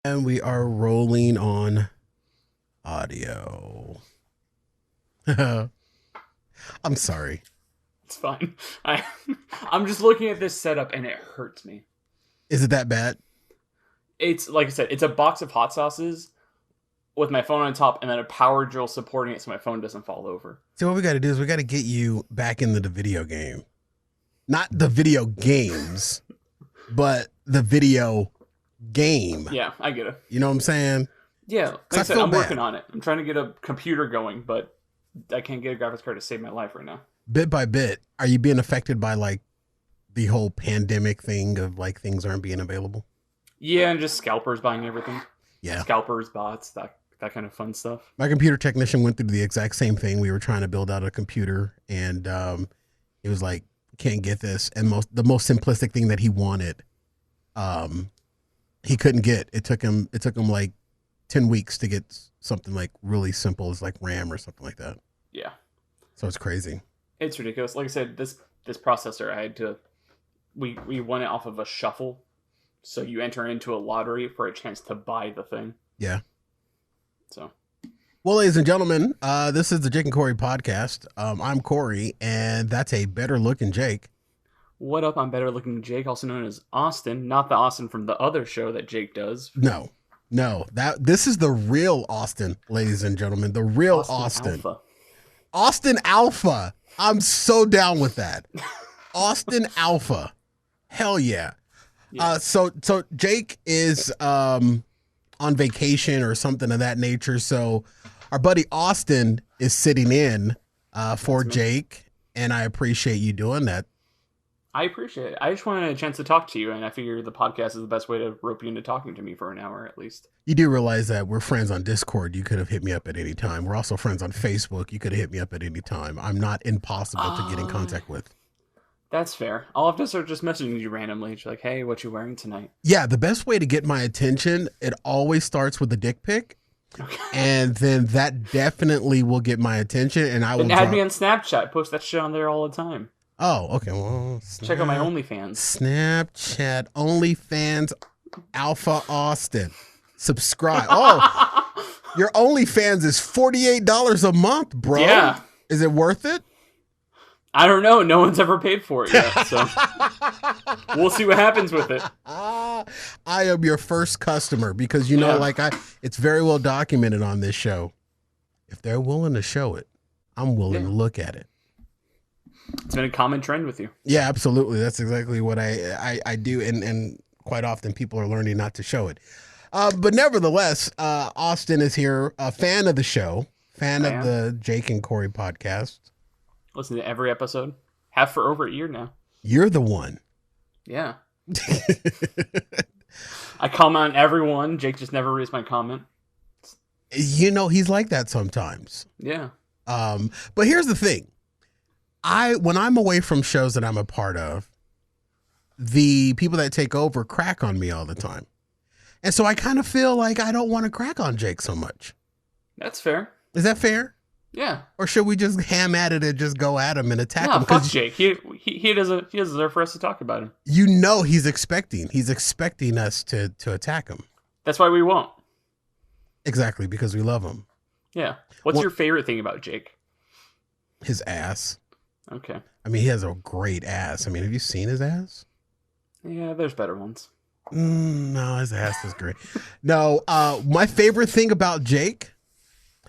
And we are rolling on audio. I'm sorry. It's fine. I'm just looking at this setup and it hurts me. Is it that bad? It's like I said, it's a box of hot sauces with my phone on top and then a power drill supporting it so my phone doesn't fall over. So what we got to do is we got to get you back into the video game. Not the video games, but the video game. Yeah, I get it. You know what I'm saying? Yeah, like I said, I'm working on it. I'm trying to get a computer going, but I can't get a graphics card to save my life right now. Bit by bit, are you being affected by like the whole pandemic thing of like things aren't being available? Yeah, and just scalpers buying everything. Yeah. Scalpers, bots, that kind of fun stuff. My computer technician went through the exact same thing. We were trying to build out a computer and he was like, can't get this. And the most simplistic thing that he wanted, he couldn't get. It took him like 10 weeks to get something like really simple as like RAM or something like that. Yeah. So it's crazy. It's ridiculous. Like I said, this processor, I had to, we won it off of a shuffle. So you enter into a lottery for a chance to buy the thing. Yeah. So. Well, ladies and gentlemen, this is the Jake and Cory podcast. I'm Cory, and that's a better looking Jake. What up? I'm better looking Jake, also known as Austin. Not the Austin from the other show that Jake does. No, this is the real Austin, ladies and gentlemen. The real Austin. Alpha. Austin Alpha. I'm so down with that. Austin Alpha. Hell yeah. Yeah. So Jake is on vacation or something of that nature. So our buddy Austin is sitting in for Jake, and I appreciate you doing that. I appreciate it. I just wanted a chance to talk to you, and I figure the podcast is the best way to rope you into talking to me for an hour at least. You do realize that we're friends on Discord. You could have hit me up at any time. We're also friends on Facebook. You could have hit me up at any time. I'm not impossible to get in contact with. That's fair. I'll have to start just messaging you randomly. It's like, hey, what you wearing tonight? Yeah, the best way to get my attention, it always starts with a dick pic. Okay. And then that definitely will get my attention. And I will add me on Snapchat. Post that shit on there all the time. Oh, okay. Well, check out my OnlyFans. Snapchat, OnlyFans, Alpha Austin. Subscribe. Oh, your OnlyFans is $48 a month, bro. Yeah. Is it worth it? I don't know. No one's ever paid for it yet, so we'll see what happens with it. I am your first customer because it's very well documented on this show. If they're willing to show it, I'm willing to look at it. It's been a common trend with you. Yeah, absolutely. That's exactly what I do, and quite often people are learning not to show it. But nevertheless, Austin is here, a fan of the show, fan of the Jake and Cory podcast. Listen to every episode. Have for over a year now. You're the one. Yeah. I comment on everyone. Jake just never reads my comment. You know, he's like that sometimes. Yeah. But here's the thing. When I'm away from shows that I'm a part of, the people that take over crack on me all the time. And so I kind of feel like I don't want to crack on Jake so much. That's fair. Is that fair? Yeah. Or should we just ham at it and just go at him and attack him? Fuck Jake. He doesn't deserve for us to talk about him. You know he's expecting us to attack him. That's why we won't. Exactly, because we love him. Yeah. What's your favorite thing about Jake? His ass. Okay. I mean, he has a great ass. I mean, have you seen his ass? Yeah, there's better ones. No, his ass is great. No, my favorite thing about Jake...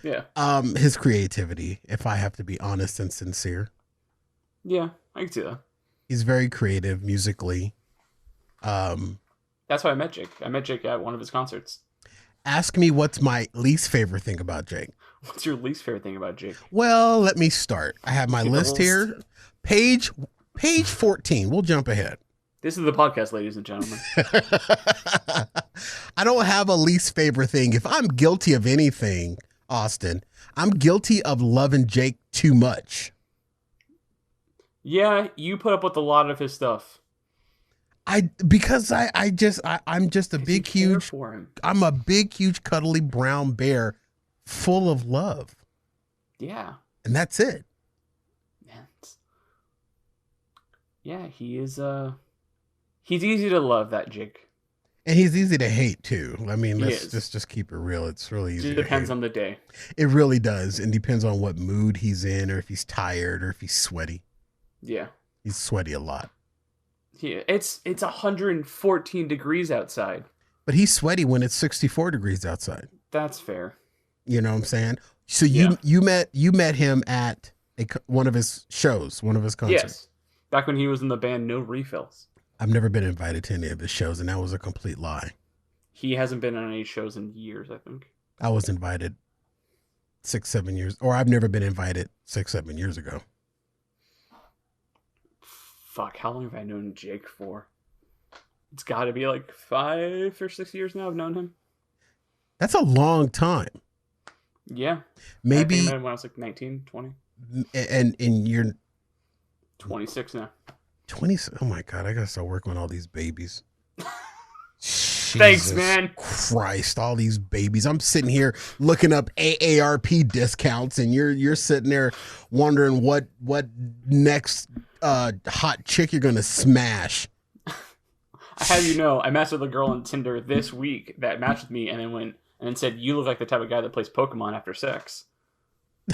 Yeah. His creativity, if I have to be honest and sincere. Yeah, I can see that. He's very creative musically. That's why I met Jake. I met Jake at one of his concerts. Ask me what's my least favorite thing about Jake. What's your least favorite thing about Jake? Well, let me start. I have my list here. Page 14. We'll jump ahead. This is the podcast, ladies and gentlemen. I don't have a least favorite thing. If I'm guilty of anything, Austin, I'm guilty of loving Jake too much. Yeah, you put up with a lot of his stuff. I'm just a big, huge, I'm a big, huge, cuddly brown bear full of love. Yeah. And that's it. Yeah, he is, he's easy to love, that Jake. And he's easy to hate too. I mean, He let's is. just keep it real. It's really easy Just to depends hate. on the day. It really does, and depends on what mood he's in, or if he's tired, or if he's sweaty. Yeah. He's sweaty a lot. Yeah. It's 114 degrees outside. But he's sweaty when it's 64 degrees outside. That's fair. You know what I'm saying? So Yeah. you met him at one of his shows, one of his concerts. Yes. Back when he was in the band No Refills. I've never been invited to any of his shows, and that was a complete lie. He hasn't been on any shows in years, I think. I was invited 6-7 years, or I've never been invited 6-7 years ago. Fuck, how long have I known Jake for? It's got to be like 5 or 6 years now I've known him. That's a long time. Yeah. Maybe. I met him when I was like 19, 20. And you're 26 now. 20. Oh my God, I gotta start working on all these babies. Thanks, Jesus man. Christ, all these babies. I'm sitting here looking up AARP discounts, and you're sitting there wondering what next hot chick you're gonna smash. I have you know, I matched with a girl on Tinder this week that matched with me and then said, "You look like the type of guy that plays Pokemon after sex."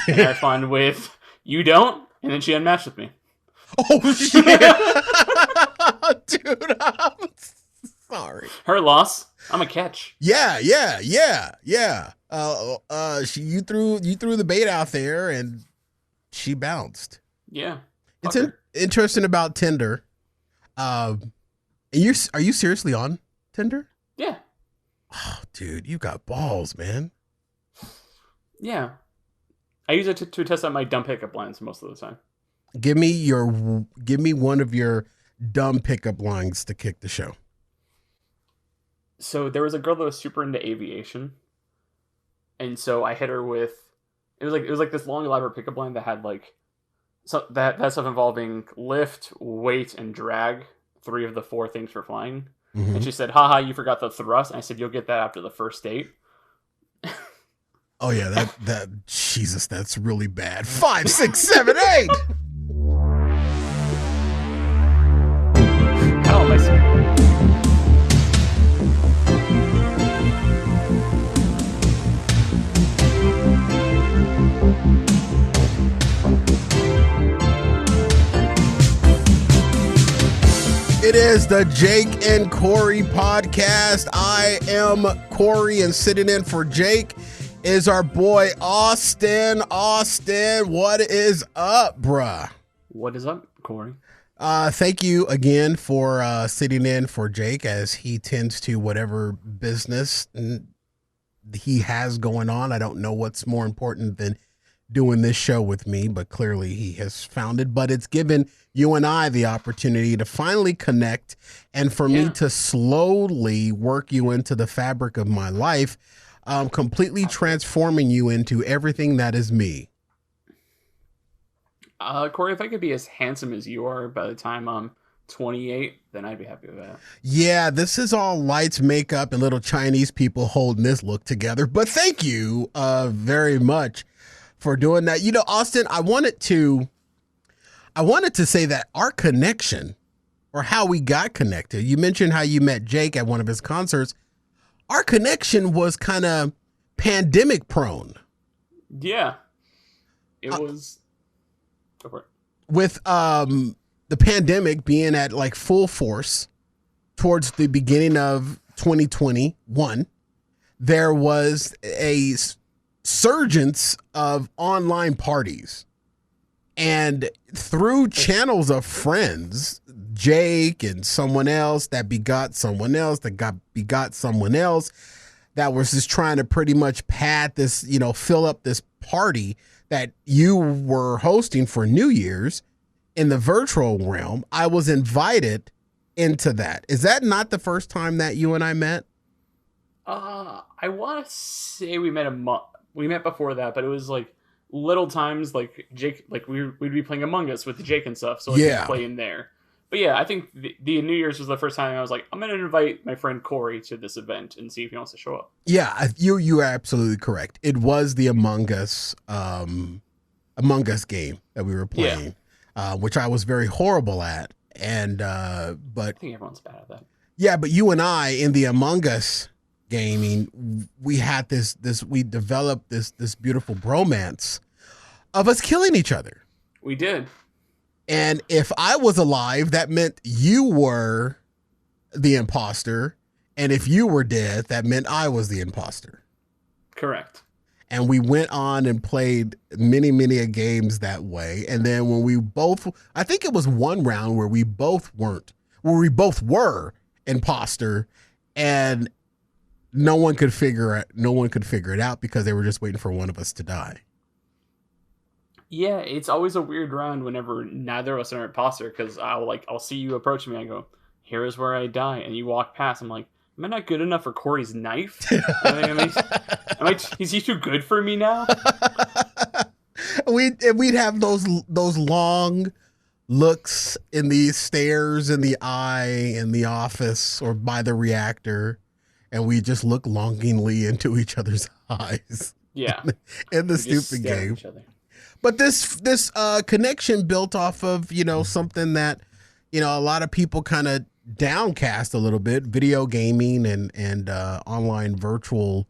And I responded with, "You don't?" And then she unmatched with me. Oh shit, dude! I'm sorry. Her loss. I'm a catch. Yeah. You threw the bait out there, and she bounced. Yeah. It's interesting about Tinder. Are you seriously on Tinder? Yeah. Oh, dude, you got balls, man. Yeah. I use it to test out my dumb pickup lines most of the time. Give me one of your dumb pickup lines to kick the show. So there was a girl that was super into aviation, and so I hit her with it was like this long elaborate pickup line that had like that stuff involving lift, weight, and drag, 3 of the 4 things for flying. Mm-hmm. And she said, "Haha, you forgot the thrust." And I said, "You'll get that after the first date." Oh yeah, that Jesus, that's really bad. 5, 6, 7, 8. How am I saying? It is the Jake and Cory podcast. I am Cory, and sitting in for Jake is our boy Austin. Austin, what is up, bruh? What is up, Cory? Thank you again for sitting in for Jake, as he tends to whatever business he has going on. I don't know what's more important than doing this show with me, but clearly he has found it. But it's given you and I the opportunity to finally connect, and for me to slowly work you into the fabric of my life, completely transforming you into everything that is me. Cory, if I could be as handsome as you are by the time I'm 28, then I'd be happy with that. Yeah, this is all lights, makeup, and little Chinese people holding this look together. But thank you very much for doing that. You know, Austin, I wanted to say that our connection, or how we got connected, you mentioned how you met Jake at one of his concerts. Our connection was kind of pandemic prone. Yeah. It was. Go for it. With the pandemic being at like full force towards the beginning of 2021, there was a surgence of online parties, and through channels of friends, Jake and someone else that begot someone else that begot someone else, that was just trying to pretty much pad this, fill up this party that you were hosting for New Year's in the virtual realm. I was invited into that. Is that not the first time that you and I met? I want to say we met before that, but it was like little times, like Jake, like we'd be playing Among Us with Jake and stuff, so we'd play in there. But yeah, I think the New Year's was the first time I was like, I'm going to invite my friend Cory to this event and see if he wants to show up. Yeah, you are absolutely correct. It was the Among Us game that we were playing, which I was very horrible at. And but I think everyone's bad at that. Yeah, but you and I in the Among Us gaming, we had we developed this beautiful bromance of us killing each other. We did. And if I was alive, that meant you were the imposter. And if you were dead, that meant I was the imposter. Correct. And we went on and played many, many games that way. And then when we both, I think it was one round where we both were imposter, and no one could figure it out because they were just waiting for one of us to die. Yeah, it's always a weird round whenever neither of us are imposter, because I'll see you approach me and I go, here is where I die, and you walk past. I'm like, am I not good enough for Cory's knife? Is he too good for me now? We'd have those long looks in the stares in the eye in the office or by the reactor, and we just look longingly into each other's eyes. Yeah, in the stupid game. But this connection built off of something that a lot of people kind of downcast a little bit: video gaming and online virtual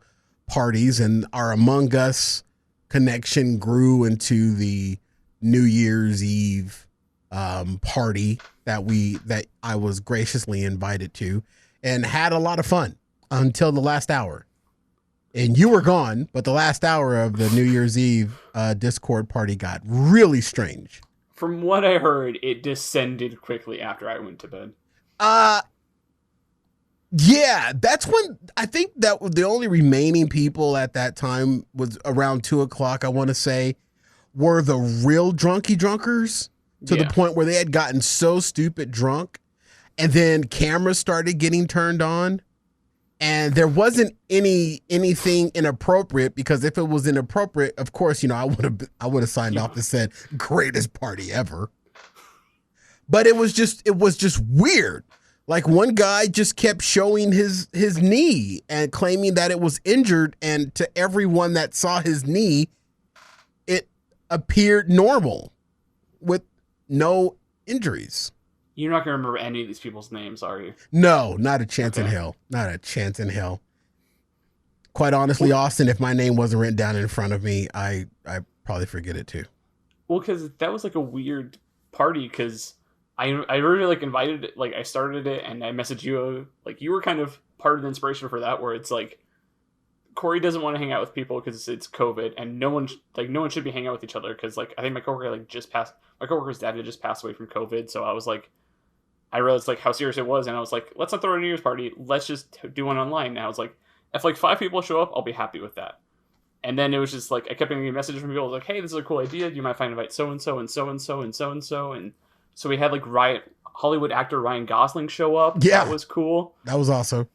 parties. And our Among Us connection grew into the New Year's Eve party that I was graciously invited to, and had a lot of fun until the last hour. And you were gone, but the last hour of the New Year's Eve Discord party got really strange. From what I heard, it descended quickly after I went to bed. Yeah, that's when I think that the only remaining people at that time was around 2:00, I want to say, were the real drunkers to the point where they had gotten so stupid drunk, and then cameras started getting turned on. And there wasn't anything inappropriate, because if it was inappropriate, of course, I would have signed off and said greatest party ever. But it was just weird. Like, one guy just kept showing his knee and claiming that it was injured, and to everyone that saw his knee, it appeared normal with no injuries. You're not going to remember any of these people's names, are you? No, not a chance in hell. Not a chance in hell. Quite honestly, Austin, if my name wasn't written down in front of me, I probably forget it too. Well, because that was like a weird party, because I really invited it, I started it, and I messaged you, you were kind of part of the inspiration for that, where it's Cory doesn't want to hang out with people because it's COVID, and no one should be hanging out with each other, because I think my coworker my coworker's dad had just passed away from COVID, so I was I realized how serious it was, and I was let's not throw a New Year's party, let's just do one online. And I was if 5 people show up, I'll be happy with that. And then it was just I kept getting messages from people, hey, this is a cool idea, do you mind if I invite so and so and so and so and so and so? And so we had Hollywood actor Ryan Gosling show up. Yeah, that was cool. That was awesome.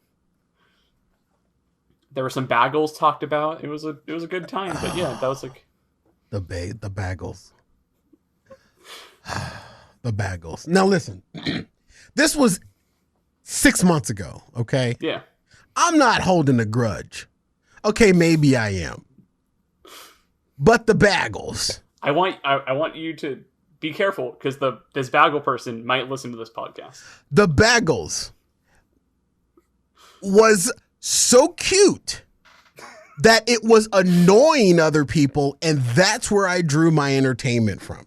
There were some bagels talked about. It was a good time. But yeah, that was the bagels. The bagels. Now listen, this was 6 months ago. Okay. Yeah. I'm not holding a grudge. Okay, maybe I am. But the bagels. I want you to be careful, because this bagel person might listen to this podcast. The bagels was so cute that it was annoying other people, and that's where I drew my entertainment from.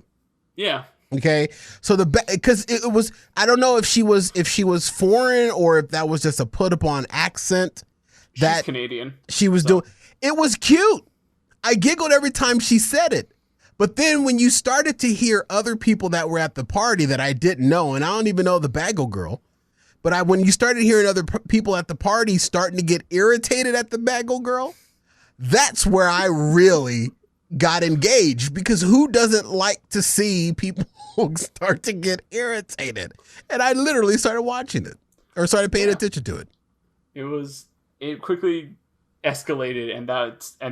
Yeah. Okay. So because it was, I don't know if she was foreign or if that was just a put upon accent. She's Canadian. She was doing. It was cute. I giggled every time she said it. But then when you started to hear other people that were at the party that I didn't know, and I don't even know the bagel girl, but when you started hearing other people at the party starting to get irritated at the bagel girl, that's where I really got engaged, because who doesn't like to see people start to get irritated? And I literally started watching it, or started paying attention to it. It quickly escalated, and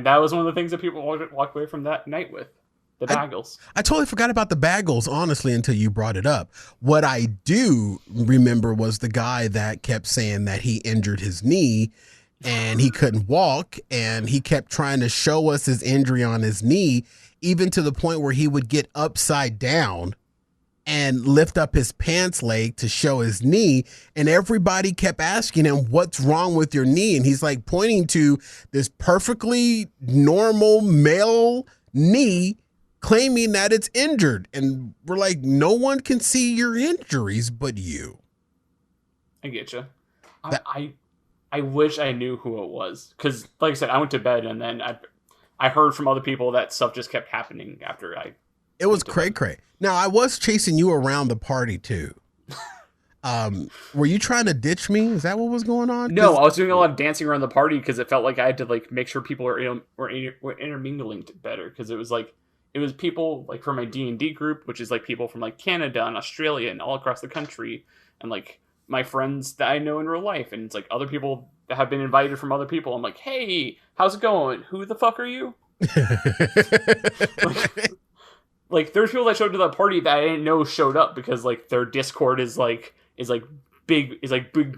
that was one of the things that people walked away from that night with. The bagels. I totally forgot about the bagels, honestly, until you brought it up. What I do remember was the guy that kept saying that he injured his knee and he couldn't walk, and he kept trying to show us his injury on his knee, even to the point where he would get upside down and lift up his pants leg to show his knee. And everybody kept asking him, what's wrong with your knee? And he's like pointing to this perfectly normal male knee, claiming that it's injured. And we're like, no one can see your injuries but you. I get you. I wish I knew who it was. Because, like I said, I went to bed and then I heard from other people that stuff just kept happening after I... It was cray-cray. Now, I was chasing you around the party, too. Were you trying to ditch me? Is that what was going on? No, I was doing a lot of dancing around the party because it felt like I had to like make sure people were intermingling better. Because it was people like from my D&D group, which is like people from like Canada and Australia and all across the country, and like my friends that I know in real life, and it's like other people that have been invited from other people. I'm like, hey, how's it going? Who the fuck are you? Like there's people that showed up to that party that I didn't know showed up because like their Discord is big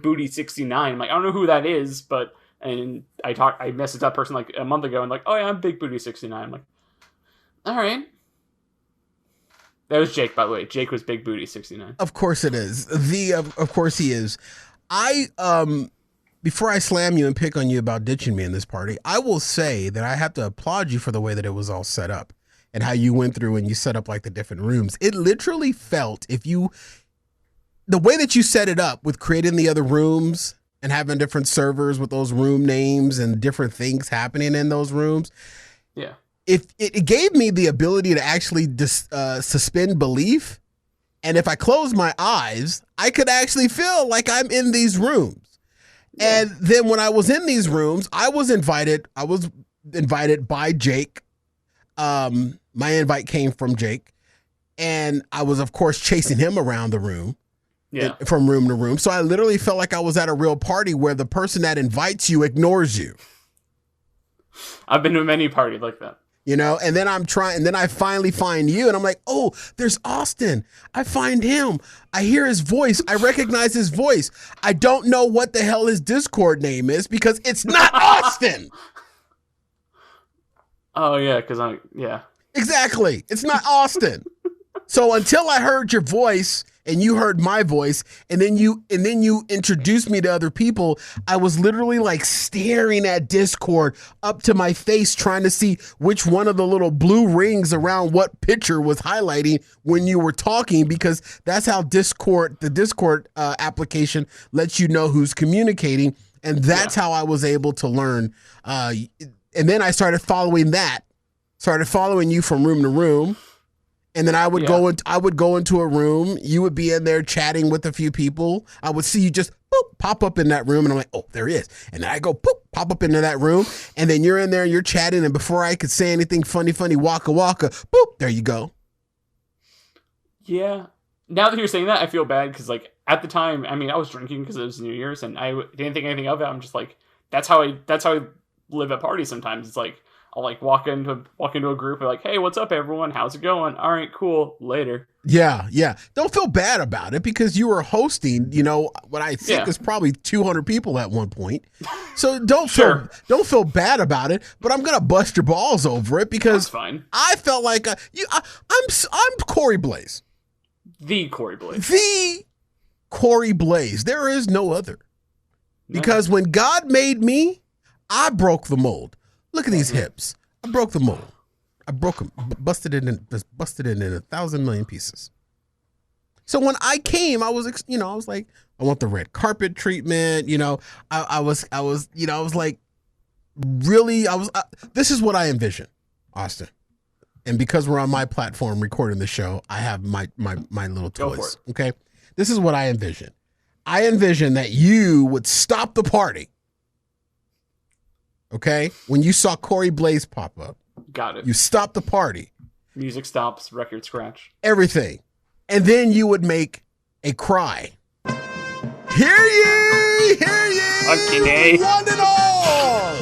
booty 69. I'm like, I don't know who that is, but and I messaged that person like a month ago and like, oh yeah, I'm big booty 69. I'm like, all right. That was Jake, by the way. Jake was big booty 69. Of course it is. Of course he is. Before I slam you and pick on you about ditching me in this party, I will say that I have to applaud you for the way that it was all set up and how you went through and you set up like the different rooms. It literally felt the way that you set it up with creating the other rooms and having different servers with those room names and different things happening in those rooms. Yeah. If it gave me the ability to actually suspend belief. And if I close my eyes, I could actually feel like I'm in these rooms. Yeah. And then when I was in these rooms, I was invited by Jake. My invite came from Jake, and I was, of course, chasing him around the room. Yeah. From room to room. So I literally felt like I was at a real party where the person that invites you ignores you. I've been to many parties like that. You know, and then then I finally find you and I'm like, oh, there's Austin. I find him. I hear his voice. I recognize his voice. I don't know what the hell his Discord name is because it's not Austin. Oh, yeah, yeah. Exactly. It's not Austin. So until I heard your voice and you heard my voice and then you introduced me to other people, I was literally like staring at Discord up to my face trying to see which one of the little blue rings around what picture was highlighting when you were talking, because that's how the Discord application lets you know who's communicating. And that's how I was able to learn. And then I started following you from room to room. And then I would go into a room. You would be in there chatting with a few people. I would see you just pop up in that room, and I'm like, oh, there he is. And then I go pop up into that room, and then you're in there and you're chatting. And before I could say anything funny, waka, there you go. Yeah. Now that you're saying that, I feel bad because like at the time, I mean, I was drinking because it was New Year's, and I didn't think anything of it. I'm just like, that's how I live at parties sometimes. It's like, I'll like walk into a group and like, hey, what's up, everyone? How's it going? All right, cool. Later. Yeah. Don't feel bad about it because you were hosting, you know, what I think is probably 200 people at one point. So don't feel bad about it, but I'm going to bust your balls over it because that's fine. I felt like I'm Cory Blaze. The Cory Blaze. The Cory Blaze. There is no other. Because when God made me, I broke the mold. Look at these hips. I broke the mold. I broke them, busted it in 1,000 million pieces. So when I came, I was like, I want the red carpet treatment. You know, I was like, really, this is what I envision, Austin. And because we're on my platform recording the show, I have my little toys. Okay. This is what I envision. I envision that you would stop the party. Okay, when you saw Cory Blaze pop up, got it. You stopped the party. Music stops, record scratch, everything, and then you would make a cry. Hear ye, one and all.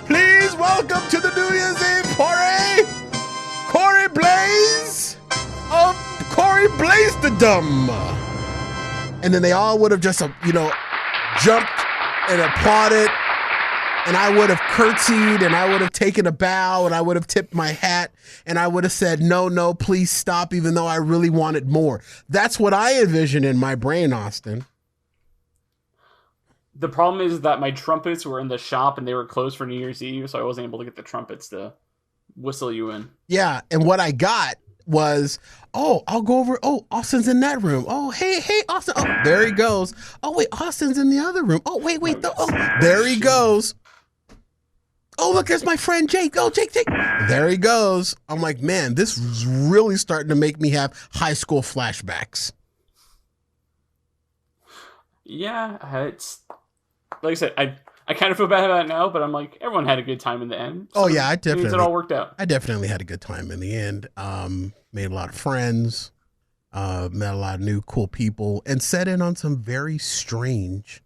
Please welcome to the New Year's Eve party, Cory Blaze of Cory Blaze the Dumb. And then they all would have just, jumped and applauded. and I would have curtsied and I would have taken a bow and I would have tipped my hat and I would have said, no, please stop, even though I really wanted more. That's what I envisioned in my brain, Austin. The problem is that my trumpets were in the shop and they were closed for New Year's Eve, so I wasn't able to get the trumpets to whistle you in. Yeah, and what I got was, I'll go over. Oh, Austin's in that room. Oh, hey, Austin. Oh, there he goes. Oh, wait, Austin's in the other room. Oh, wait. There he goes. Oh, look, there's my friend Jake. Oh, Jake. There he goes. I'm like, man, this is really starting to make me have high school flashbacks. Yeah, it's like I said, I kind of feel bad about it now, but I'm like, everyone had a good time in the end. So yeah, it all worked out. I definitely had a good time in the end. Made a lot of friends, met a lot of new cool people, and sat in on some very strange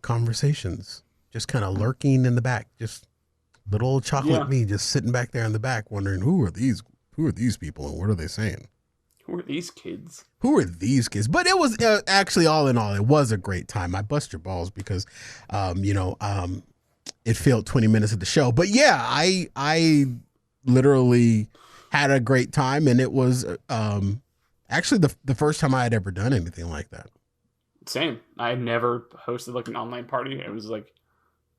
conversations. Just kind of lurking in the back, just little old chocolate me, just sitting back there in the back, wondering who are these people and what are they saying? Who are these kids? But it was actually, all in all, it was a great time. I bust your balls because, it filled 20 minutes of the show. But yeah, I literally had a great time, and it was actually the first time I had ever done anything like that. Same. I had never hosted like an online party. It was like,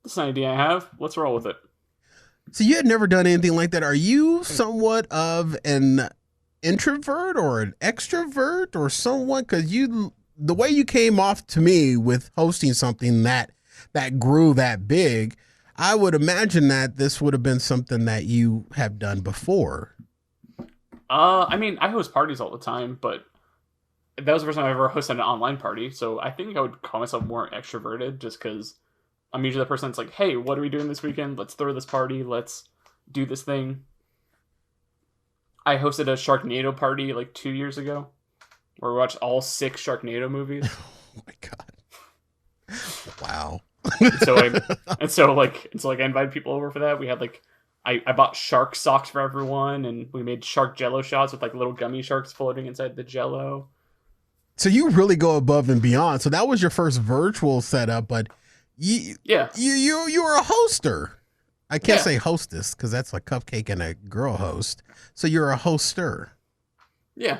this is an idea I have. Let's roll with it. So you had never done anything like that. Are you somewhat of an introvert or an extrovert or someone? Because the way you came off to me with hosting something that grew that big, I would imagine that this would have been something that you have done before. I mean, I host parties all the time, but that was the first time I ever hosted an online party. So I think I would call myself more extroverted, just because I'm usually the person that's like, hey, what are we doing this weekend? Let's throw this party. Let's do this thing. I hosted a Sharknado party like 2 years ago, where we watched all 6 Sharknado movies. Oh my God! Wow. So I invited people over for that. We had like, I bought shark socks for everyone, and we made shark Jello shots with like little gummy sharks floating inside the Jello. So you really go above and beyond. So that was your first virtual setup, but you were a hoster. I can't say hostess because that's a cupcake and a girl host. So you're a hoster. Yeah.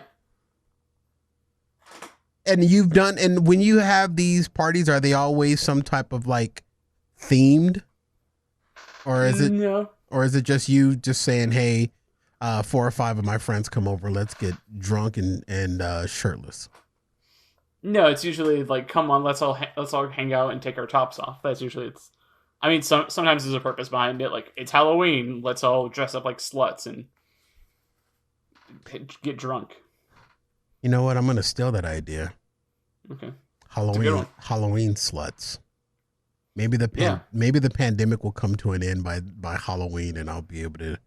And when you have these parties, are they always some type of like themed? Or is it no? Or is it just you just saying, hey, 4 or 5 of my friends come over, let's get drunk and shirtless? No, it's usually like, come on, let's all hang out and take our tops off. That's usually I mean, sometimes there's a purpose behind it. Like, it's Halloween. Let's all dress up like sluts and get drunk. You know what? I'm going to steal that idea. Okay. Halloween sluts. Maybe the pandemic will come to an end by Halloween, and I'll be able to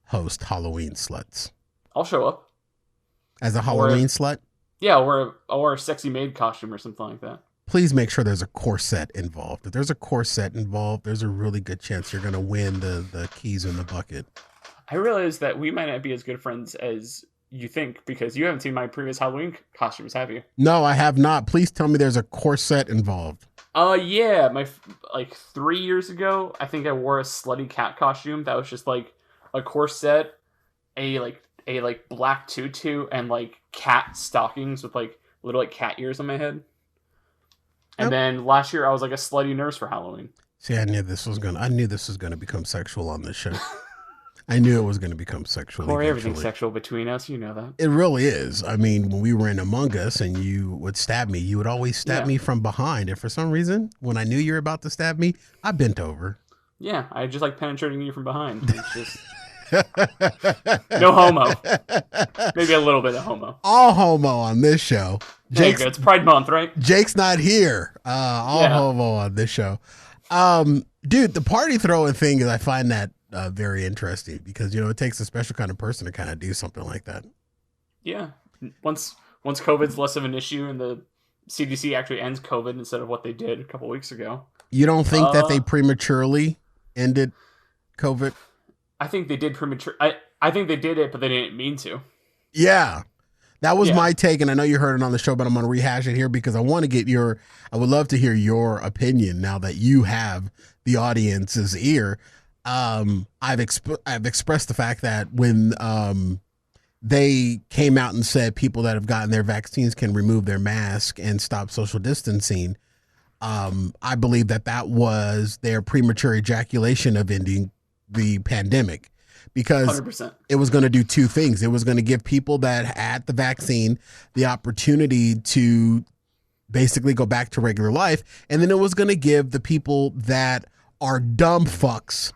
host Halloween sluts. I'll show up as a Halloween slut. Yeah, I'll wear a sexy maid costume or something like that. Please make sure there's a corset involved. If there's a corset involved, there's a really good chance you're going to win the keys in the bucket. I realize that we might not be as good friends as you think, because you haven't seen my previous Halloween costumes, have you? No, I have not. Please tell me there's a corset involved. Yeah. My 3 years ago, I think I wore a slutty cat costume that was just like a corset, a black tutu, and like cat stockings with like little like cat ears on my head. And then last year I was like a slutty nurse for Halloween. See, I knew this was gonna become sexual on this show. I knew it was gonna become sexual. Cory, everything's sexual between us, you know that. It really is. I mean, when we were in Among Us and you would stab me, you would always stab me from behind. And for some reason, when I knew you were about to stab me, I bent over. Yeah, I just like penetrating you from behind. It's just no homo. Maybe a little bit of homo. All homo on this show. It's Pride Month, right? Jake's not here. Homo on this show. Dude, the party throwing thing, I find that very interesting because, it takes a special kind of person to kind of do something like that. Yeah. Once COVID's less of an issue and the CDC actually ends COVID instead of what they did a couple weeks ago. You don't think that they prematurely ended COVID? I think they did I think they did it, but they didn't mean to. Yeah. That was my take, and I know you heard it on the show, but I'm going to rehash it here because I want to get I would love to hear your opinion now that you have the audience's ear. I've expressed the fact that when they came out and said people that have gotten their vaccines can remove their mask and stop social distancing, I believe that was their premature ejaculation of ending the pandemic. Because 100%. It was going to do two things. It was going to give people that had the vaccine the opportunity to basically go back to regular life. And then it was going to give the people that are dumb fucks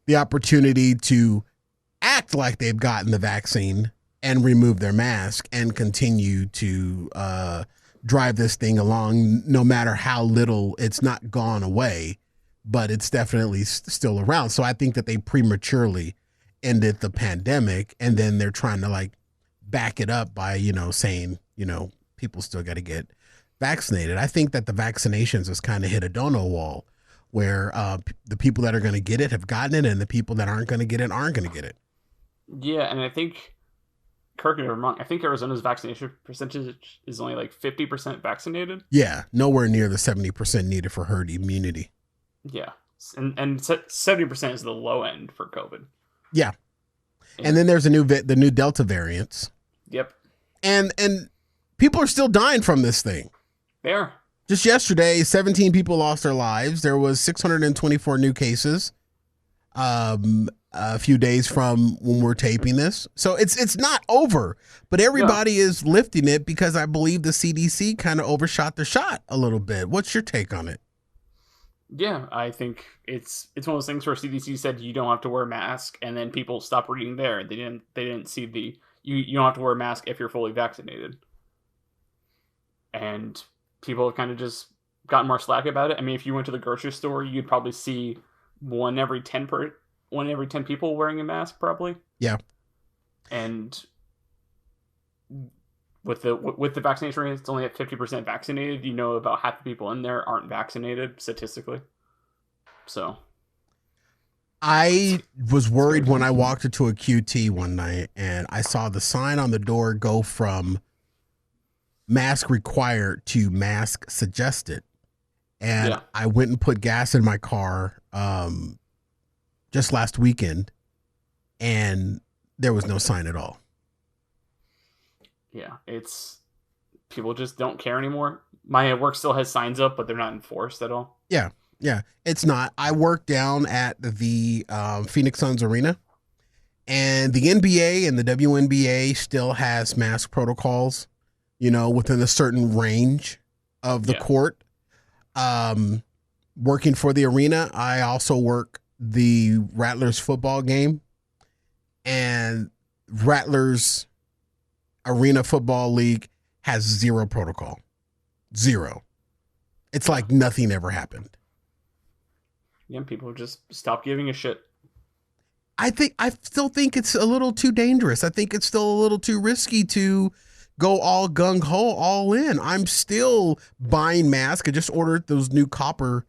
the opportunity to act like they've gotten the vaccine and remove their mask and continue to drive this thing along, no matter how little. It's not gone away, but it's definitely still around. So I think that they prematurely ended the pandemic, and then they're trying to like back it up by, saying, people still got to get vaccinated. I think that the vaccinations has kind of hit a dono wall where the people that are going to get it have gotten it, and the people that aren't going to get it aren't going to get it. Yeah, and I think, correct me if I'm wrong, I think Arizona's vaccination percentage is only like 50% vaccinated. Yeah, nowhere near the 70% needed for herd immunity. Yeah, and 70% is the low end for COVID. Yeah. And then there's the new Delta variants. Yep. And people are still dying from this thing. They are. Just yesterday, 17 people lost their lives. There was 624 new cases a few days from when we're taping this. So it's not over, but everybody is lifting it because I believe the CDC kind of overshot their shot a little bit. What's your take on it? Yeah, I think it's one of those things where CDC said you don't have to wear a mask, and then people stopped reading there. They didn't see you don't have to wear a mask if you're fully vaccinated, and people have kind of just gotten more slack about it. I mean, if you went to the grocery store, you'd probably see one every 10 people wearing a mask, probably. Yeah, and with the vaccination rate, it's only at 50% vaccinated. About half the people in there aren't vaccinated statistically. So I was worried when I walked into a QT one night and I saw the sign on the door go from mask required to mask suggested. And I went and put gas in my car just last weekend, and there was no sign at all. Yeah, it's people just don't care anymore. My work still has signs up, but they're not enforced at all. Yeah, it's not. I work down at the Phoenix Suns arena, and the NBA and the WNBA still has mask protocols, within a certain range of the court. Working for the arena, I also work the Rattlers football game, and Rattlers Arena Football League has zero protocol. Zero. It's like nothing ever happened. Yeah, people just stop giving a shit. I still think it's a little too dangerous. I think it's still a little too risky to go all gung-ho, all in. I'm still buying masks. I just ordered those new copper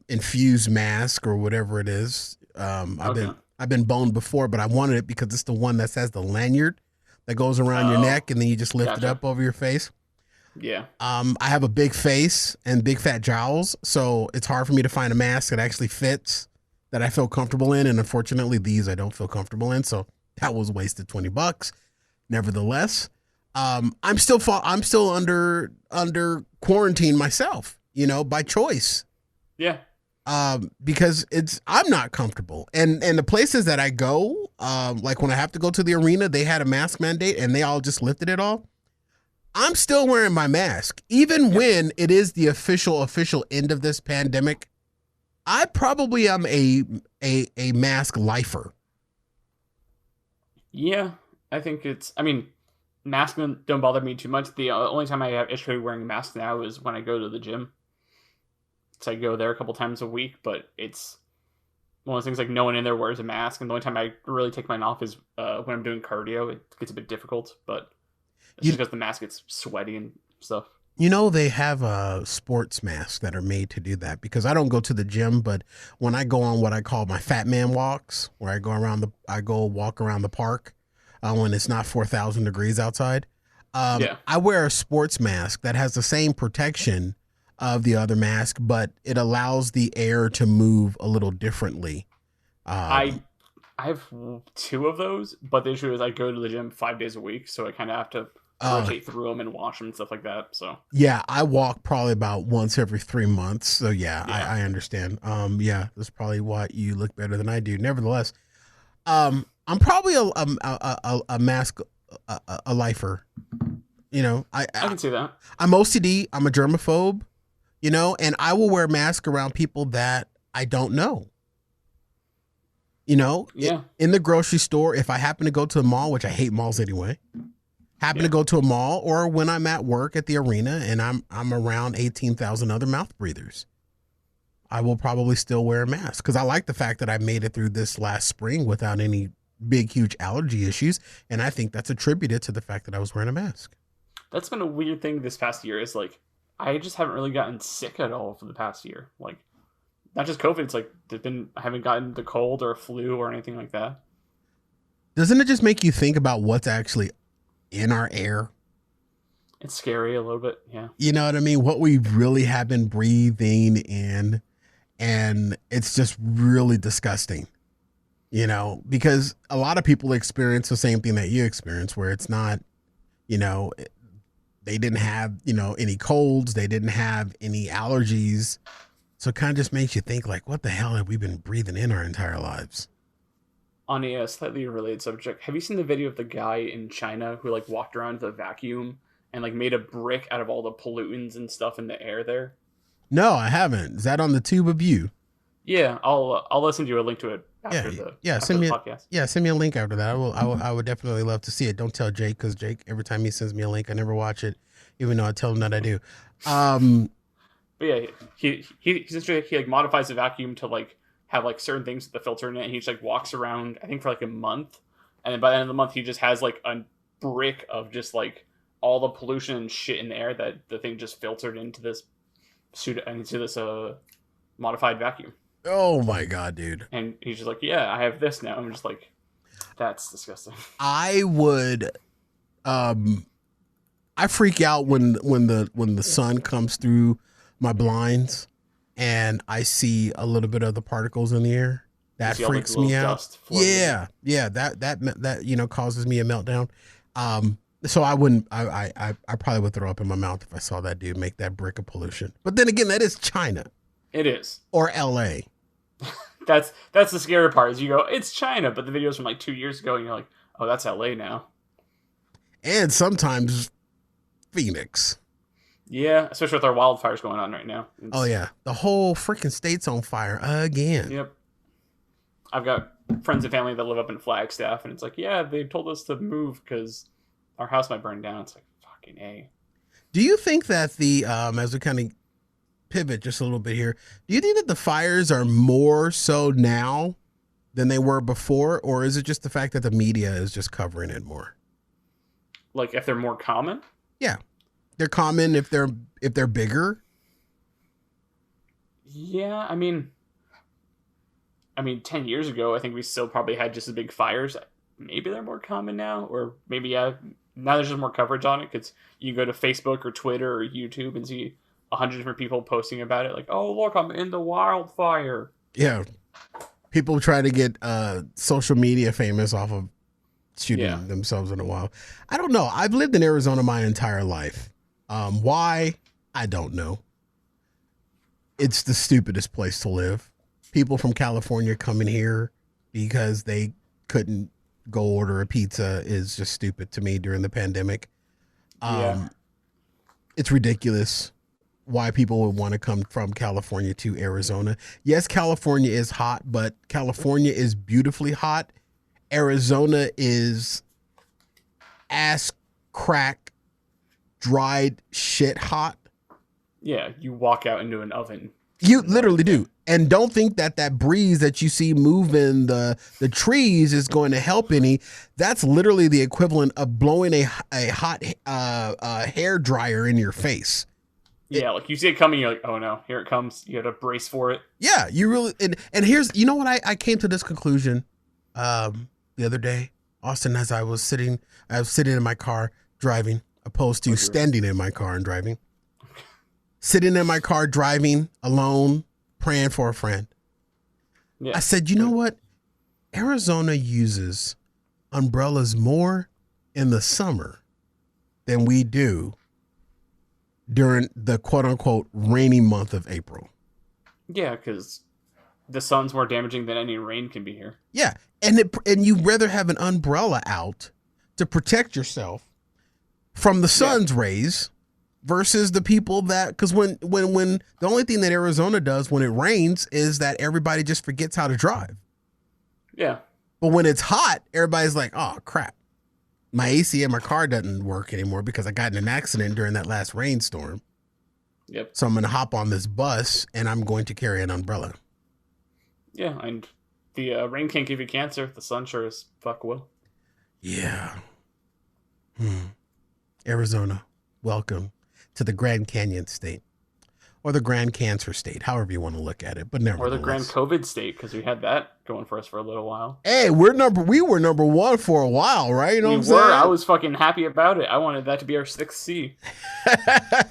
infused mask or whatever it is. I've been boned before, but I wanted it because it's the one that has the lanyard that goes around your neck, and then you just lift it up over your face. Yeah. I have a big face and big fat jowls, so it's hard for me to find a mask that actually fits, that I feel comfortable in, and unfortunately these I don't feel comfortable in, so that was wasted $20. Nevertheless, I'm still under quarantine myself, by choice. Yeah. Because I'm not comfortable. And the places that I go, like when I have to go to the arena, they had a mask mandate and they all just lifted it all. I'm still wearing my mask. Even when it is the official end of this pandemic, I probably am a mask lifer. Yeah. I think masks don't bother me too much. The only time I have issue wearing a mask now is when I go to the gym. So I go there a couple times a week, but it's one of those things like no one in there wears a mask, and the only time I really take mine off is when I'm doing cardio. It gets a bit difficult, but it's just because the mask gets sweaty and stuff. They have sports masks that are made to do that, because I don't go to the gym, but when I go on what I call my fat man walks, where I go walk around the park, when it's not 4,000 degrees outside. Yeah. I wear a sports mask that has the same protection of the other mask, but it allows the air to move a little differently. I have 2 of those, but the issue is I go to the gym 5 days a week, so I kind of have to rotate through them and wash them and stuff like that. So yeah, I walk probably about once every 3 months. So yeah. I understand. Yeah, that's probably why you look better than I do. Nevertheless, I'm probably a mask a lifer. You know, I can see that. I'm OCD. I'm a germaphobe. You know, and I will wear a mask around people that I don't know. You know, in the grocery store, if I happen to go to a mall, which I hate malls anyway, to go to a mall, or when I'm at work at the arena and I'm around 18,000 other mouth breathers, I will probably still wear a mask because I like the fact that I made it through this last spring without any big, huge allergy issues. And I think that's attributed to the fact that I was wearing a mask. That's been a weird thing this past year is like, I just haven't really gotten sick at all for the past year. Like, not just COVID, it's like I haven't gotten the cold or flu or anything like that. Doesn't it just make you think about what's actually in our air? It's scary a little bit, yeah. You know what I mean? What we really have been breathing in, and it's just really disgusting. You know, because a lot of people experience the same thing that you experience, where it's not, you know, they didn't have, you know, any colds, they didn't have any allergies. So it kind of just makes you think, like, what the hell have we been breathing in our entire lives? On a slightly related subject, have you seen the video of the guy in China who like walked around with a vacuum and like made a brick out of all the pollutants and stuff in the air there? No, I haven't. Is that on the tube of you? Yeah, I'll send you a link to it after the podcast. Yeah, send me a link after that. I would definitely love to see it. Don't tell Jake, because Jake, every time he sends me a link, I never watch it, even though I tell him that I do. But yeah, he essentially he like modifies the vacuum to like have like certain things with the filter in it, and he just like walks around I think for like a month, and then by the end of the month he just has like a brick of just like all the pollution and shit in the air that the thing just filtered into this modified vacuum. Oh my god, dude! And he's just like, yeah, I have this now. I'm just like, that's disgusting. I would, I freak out when the sun comes through my blinds and I see a little bit of the particles in the air. That freaks me out. Yeah. That you know causes me a meltdown. So I wouldn't. I probably would throw up in my mouth if I saw that dude make that brick of pollution. But then again, that is China. It is. Or L.A. That's the scary part. Is you go, it's China, but the video's from like 2 years ago, and you're like, oh, that's L.A. now. And sometimes Phoenix. Yeah, especially with our wildfires going on right now. Oh yeah, the whole freaking state's on fire again. Yep. I've got friends and family that live up in Flagstaff, and it's like, yeah, they told us to move because our house might burn down. It's like, fucking A. Do you think that the as we kind of pivot just a little bit here, do you think that the fires are more so now than they were before, or is it just the fact that the media is just covering it more? Like if they're more common? Yeah. They're common if they're bigger. Yeah, I mean 10 years ago, I think we still probably had just as big fires. Maybe they're more common now, or maybe now there's just more coverage on it because you go to Facebook or Twitter or YouTube and see 100 different people posting about it. Like, oh look, I'm in the wildfire. Yeah, people try to get social media famous off of shooting themselves in the wild. I don't know. I've lived in Arizona my entire life. Why? I don't know. It's the stupidest place to live. People from California coming here because they couldn't go order a pizza is just stupid to me during the pandemic. It's ridiculous why people would want to come from California to Arizona. Yes, California is hot, but California is beautifully hot. Arizona is ass crack dried shit hot. Yeah, you walk out into an oven. You literally do. And don't think that breeze that you see moving the trees is going to help any. That's literally the equivalent of blowing a hot hair dryer in your face. Yeah, like you see it coming, you're like, oh no, here it comes. You got to brace for it. Yeah, you really and here's, you know what, I came to this conclusion the other day Austin, as I was sitting in my car driving, opposed to standing in my car and driving. Sitting in my car driving alone, praying for a friend. Yeah. I said, you know what? Arizona uses umbrellas more in the summer than we do during the quote unquote rainy month of April. Yeah, because the sun's more damaging than any rain can be here. Yeah, and you'd rather have an umbrella out to protect yourself from the sun's rays versus the people that, because when the only thing that Arizona does when it rains is that everybody just forgets how to drive. Yeah. But when it's hot, everybody's like, oh, crap. My AC in my car doesn't work anymore because I got in an accident during that last rainstorm. Yep. So I'm going to hop on this bus and I'm going to carry an umbrella. Yeah, and the rain can't give you cancer. The sun sure as fuck will. Yeah. Arizona, welcome to the Grand Canyon State. Or the Grand Cancer State, however you want to look at it. But nevertheless. Or the Grand COVID State, because we had that going for us for a little while. Hey, we were number one for a while, right? You know what I'm saying? I was fucking happy about it. I wanted that to be our 6th C.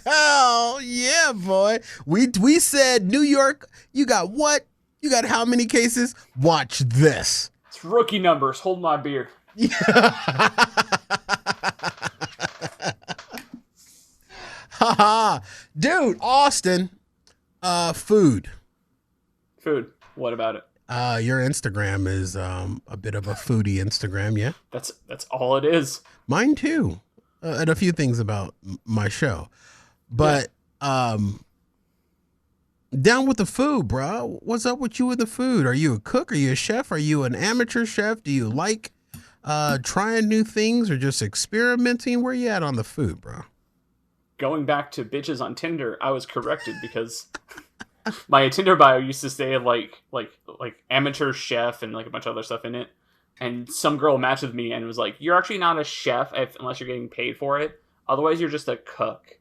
Oh, yeah, boy. We said, New York, you got what? You got how many cases? Watch this. It's rookie numbers. Hold my beer. Dude, Austin, food. What about it? Your Instagram is a bit of a foodie Instagram, yeah? That's all it is. Mine too. And a few things about my show. But down with the food, bro. What's up with you with the food? Are you a cook? Are you a chef? Are you an amateur chef? Do you like trying new things or just experimenting? Where you at on the food, bro? Going back to bitches on Tinder, I was corrected because my Tinder bio used to say like amateur chef and like a bunch of other stuff in it. And some girl matched with me and was like, "You're actually not a chef unless you're getting paid for it. Otherwise, you're just a cook."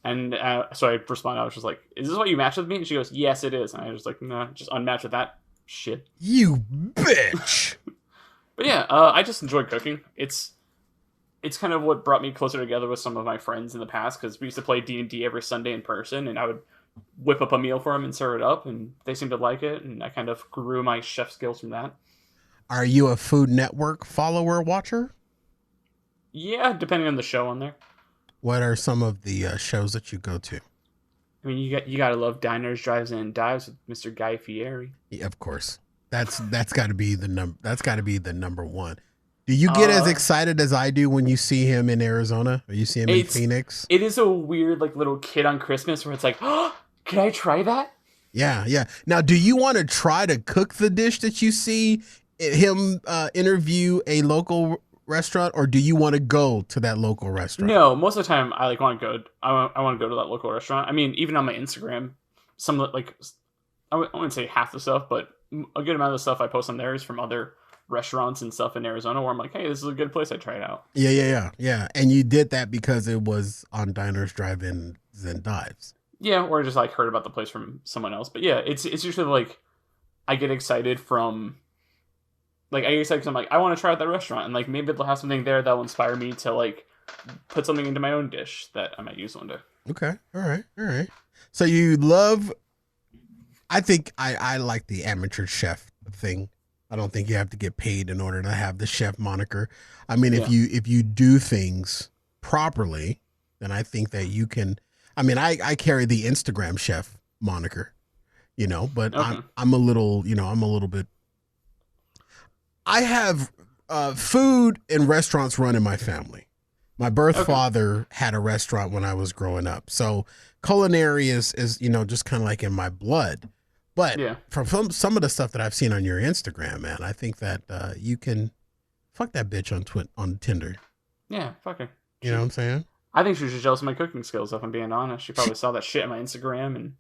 And so I responded. I was just like, "Is this what you matched with me?" And she goes, "Yes, it is." And I was like, "Nah, just unmatch with that shit." You bitch. But yeah, I just enjoy cooking. It's kind of what brought me closer together with some of my friends in the past, because we used to play D&D every Sunday in person, and I would whip up a meal for them and serve it up, and they seemed to like it, and I kind of grew my chef skills from that. Are you a Food Network follower watcher? Yeah, depending on the show on there. What are some of the shows that you go to? I mean, you gotta love Diners, Drives, and Dives with Mr. Guy Fieri. Yeah, of course. That's got to be the number one. Do you get as excited as I do when you see him in Arizona or you see him in Phoenix? It is a weird like little kid on Christmas where it's like, oh, can I try that? Yeah. Now, do you want to try to cook the dish that you see him interview a local restaurant, or do you want to go to that local restaurant? No, most of the time I want to go. I want to go to that local restaurant. I mean, even on my Instagram, some like I wouldn't say half the stuff, but a good amount of the stuff I post on there is from other restaurants and stuff in Arizona where I'm like, hey, this is a good place. I try it out. Yeah. And you did that because it was on Diners, Drive-Ins, and Dives. Yeah, or just like heard about the place from someone else. But yeah, it's usually like I get excited from like because I'm like, I want to try out that restaurant, and like maybe they'll have something there that will inspire me to like put something into my own dish that I might use one day. Okay. All right. So you love, I think I like the amateur chef thing. I don't think you have to get paid in order to have the chef moniker. I mean, if you do things properly, then I think that you can. I mean, I carry the Instagram chef moniker, but okay. I'm a little bit. I have food and restaurants run in my family. My birth father had a restaurant when I was growing up, so culinary is just kind of like in my blood. But from some of the stuff that I've seen on your Instagram, man, I think that you can fuck that bitch on Tinder. Yeah, fuck her. You know what I'm saying? I think she was just jealous of my cooking skills, if I'm being honest. She probably saw that shit on my Instagram. And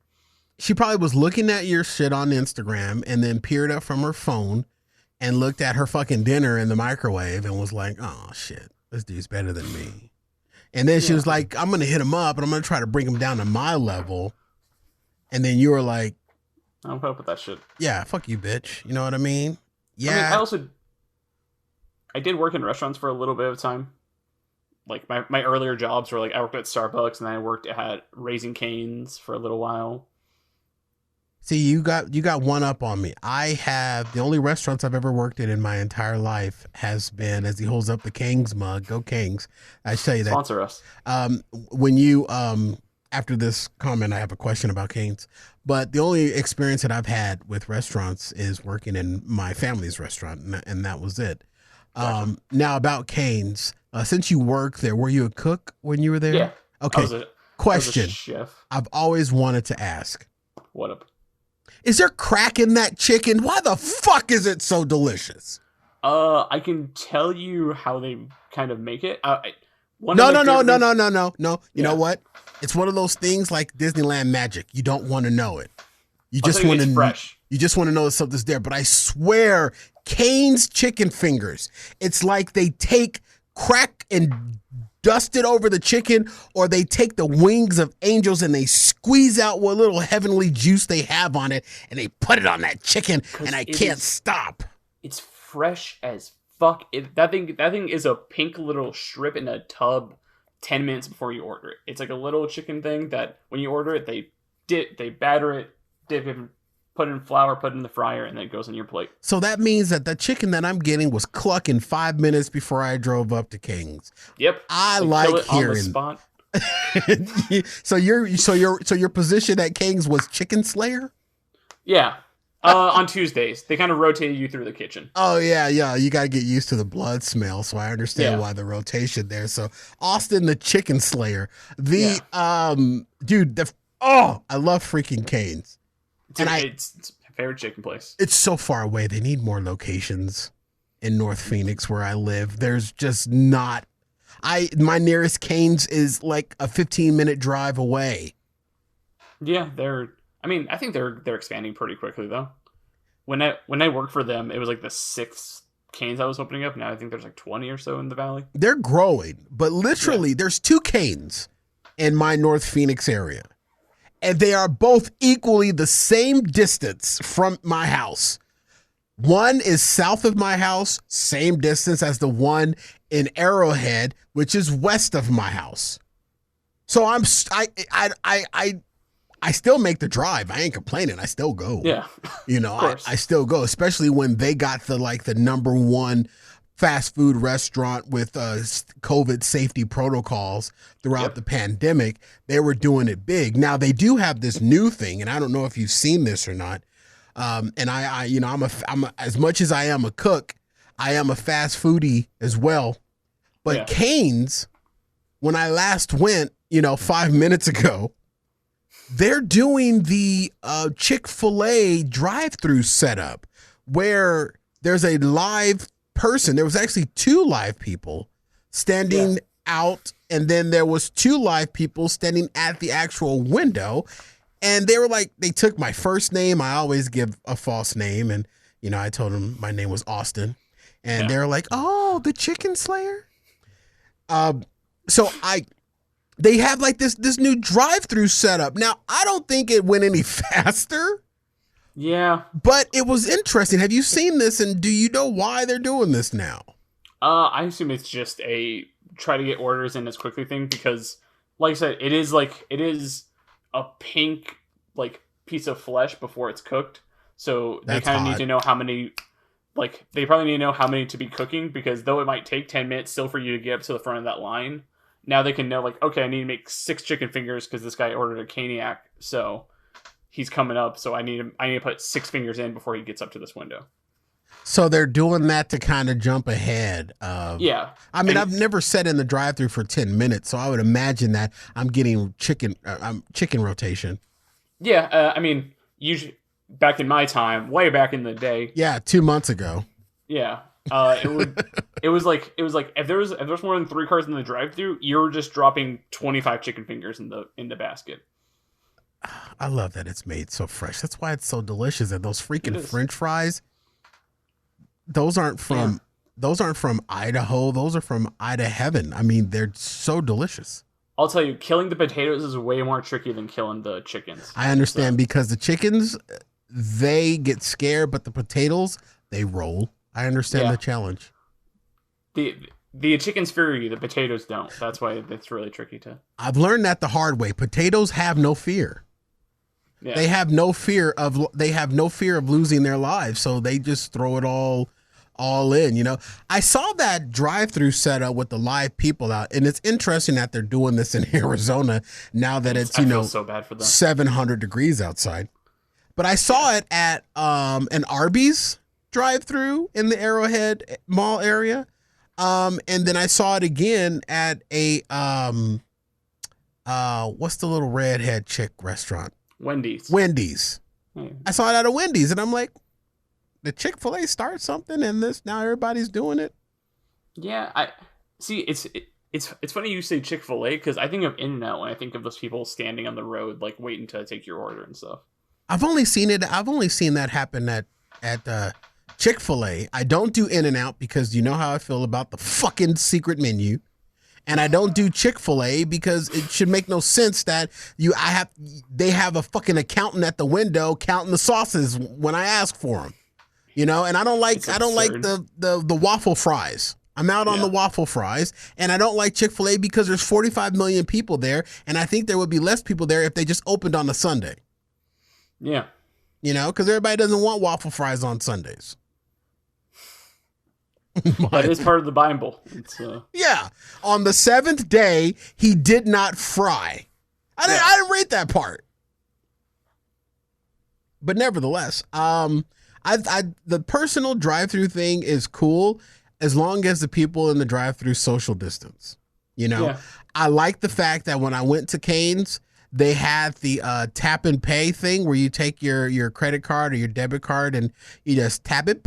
she probably was looking at your shit on Instagram and then peered up from her phone and looked at her fucking dinner in the microwave and was like, oh, shit, this dude's better than me. And then she was like, I'm going to hit him up and I'm going to try to bring him down to my level. And then you were like, I'll put up with that shit. Yeah, fuck you, bitch. You know what I mean? Yeah. I mean, I also I did work in restaurants for a little bit of time. Like my earlier jobs were like I worked at Starbucks and then I worked at Raising Cane's for a little while. See, you got one up on me. I have the only restaurants I've ever worked in my entire life has been, as he holds up the King's mug, go Kings. I tell you that. Sponsor us. When you after this comment, I have a question about King's. But the only experience that I've had with restaurants is working in my family's restaurant, and that was it. Gotcha. Now about Cane's, since you work there, were you a cook when you were there? Yeah. Okay. Question. Chef. I've always wanted to ask. What up? Is there crack in that chicken? Why the fuck is it so delicious? I can tell you how they kind of make it. No. You know what? It's one of those things like Disneyland magic. You don't want to know it. You just want to fresh. You just want to know that something's there. But I swear, Cane's chicken fingers. It's like they take crack and dust it over the chicken, or they take the wings of angels and they squeeze out what little heavenly juice they have on it, and they put it on that chicken, and I can't stop. It's fresh as fuck. That thing is a pink little strip in a tub 10 minutes before you order it. It's like a little chicken thing that when you order it, they batter it, dip it, put it in flour, put it in the fryer, and then it goes on your plate. So that means that the chicken that I'm getting was clucking 5 minutes before I drove up to King's. Yep. I like hearing. On the spot. So your position at King's was chicken slayer? Yeah. On Tuesdays, they kind of rotated you through the kitchen. Oh yeah. You got to get used to the blood smell, so I understand why the rotation there. So Austin, the chicken slayer, dude, I love freaking Cane's. It's my favorite chicken place. It's so far away. They need more locations in North Phoenix where I live. There's just not. My nearest Cane's is like a 15-minute drive away. Yeah, I think they're expanding pretty quickly though. When I worked for them, it was like the 6th Cane's I was opening up. Now I think there's like 20 or so in the valley. They're growing, but literally there's 2 Cane's in my North Phoenix area. And they are both equally the same distance from my house. One is south of my house, same distance as the one in Arrowhead, which is west of my house. So I still make the drive. I ain't complaining. I still go. Yeah. I still go, especially when they got the #1 fast food restaurant with COVID safety protocols throughout the pandemic. They were doing it big. Now they do have this new thing, and I don't know if you've seen this or not. And I'm as much as I am a cook, I am a fast foodie as well. But Cane's, when I last went, 5 minutes ago, they're doing the Chick-fil-A drive-through setup where there's a live person. There was actually 2 live people standing out, and then there was 2 live people standing at the actual window, and they were like, they took my first name. I always give a false name, and I told them my name was Austin, and they were like, oh, the chicken slayer. So they have like this new drive-through setup. Now I don't think it went any faster. Yeah. But it was interesting. Have you seen this, and do you know why they're doing this now? I assume it's just a try to get orders in as quickly thing because, like I said, it is a pink piece of flesh before it's cooked. So they kind of need to know how many, they probably need to know how many to be cooking because though it might take 10 minutes still for you to get up to the front of that line, now they can know okay, I need to make 6 chicken fingers because this guy ordered a caniac, so he's coming up, so I need to put 6 fingers in before he gets up to this window. So they're doing that to kind of jump ahead. Yeah. I mean, I've never sat in the drive-thru for 10 minutes, so I would imagine that I'm getting chicken rotation. Yeah, I mean, usually back in my time, way back in the day. Yeah, 2 months ago. Yeah. It was like if there's more than 3 cars in the drive-thru, you're just dropping 25 chicken fingers in the basket. I love that it's made so fresh. That's why it's so delicious. And those freaking French fries, those aren't from Idaho. Those are from Idaho heaven. I mean, they're so delicious. I'll tell you, killing the potatoes is way more tricky than killing the chickens. I understand because the chickens, they get scared, but the potatoes, they roll. I understand the challenge. the chickens fear you, the potatoes don't. That's why it's really tricky to. I've learned that the hard way. Potatoes have no fear. Yeah. They have no fear of losing their lives, so they just throw it all in. You know, I saw that drive-through setup with the live people out, and it's interesting that they're doing this in Arizona now that it's so bad for them. 700 degrees outside. But I saw it at an Arby's drive-through in the Arrowhead Mall area. And then I saw it again at a what's the little redhead chick restaurant? Wendy's. I saw it at a Wendy's, and I'm like, the Chick-fil-A start something, and now everybody's doing it. Yeah, I see. It's funny you say Chick-fil-A because I think of In-N-Out when I think of those people standing on the road like waiting to take your order and stuff. I've only seen that happen at Chick-fil-A. I don't do In-N-Out because you know how I feel about the fucking secret menu. And I don't do Chick-fil-A because it should make no sense that they have a fucking accountant at the window counting the sauces when I ask for them. You know, and I don't like the waffle fries. I'm out on the waffle fries, and I don't like Chick-fil-A because there's 45 million people there, and I think there would be less people there if they just opened on a Sunday. Yeah. You know, because everybody doesn't want waffle fries on Sundays. That is part of the Bible. Yeah. On the seventh day, he did not fry. I didn't read that part. But nevertheless, the personal drive-through thing is cool as long as the people in the drive-through social distance. You know, I like the fact that when I went to Cane's, they had the tap and pay thing where you take your credit card or your debit card and you just tap it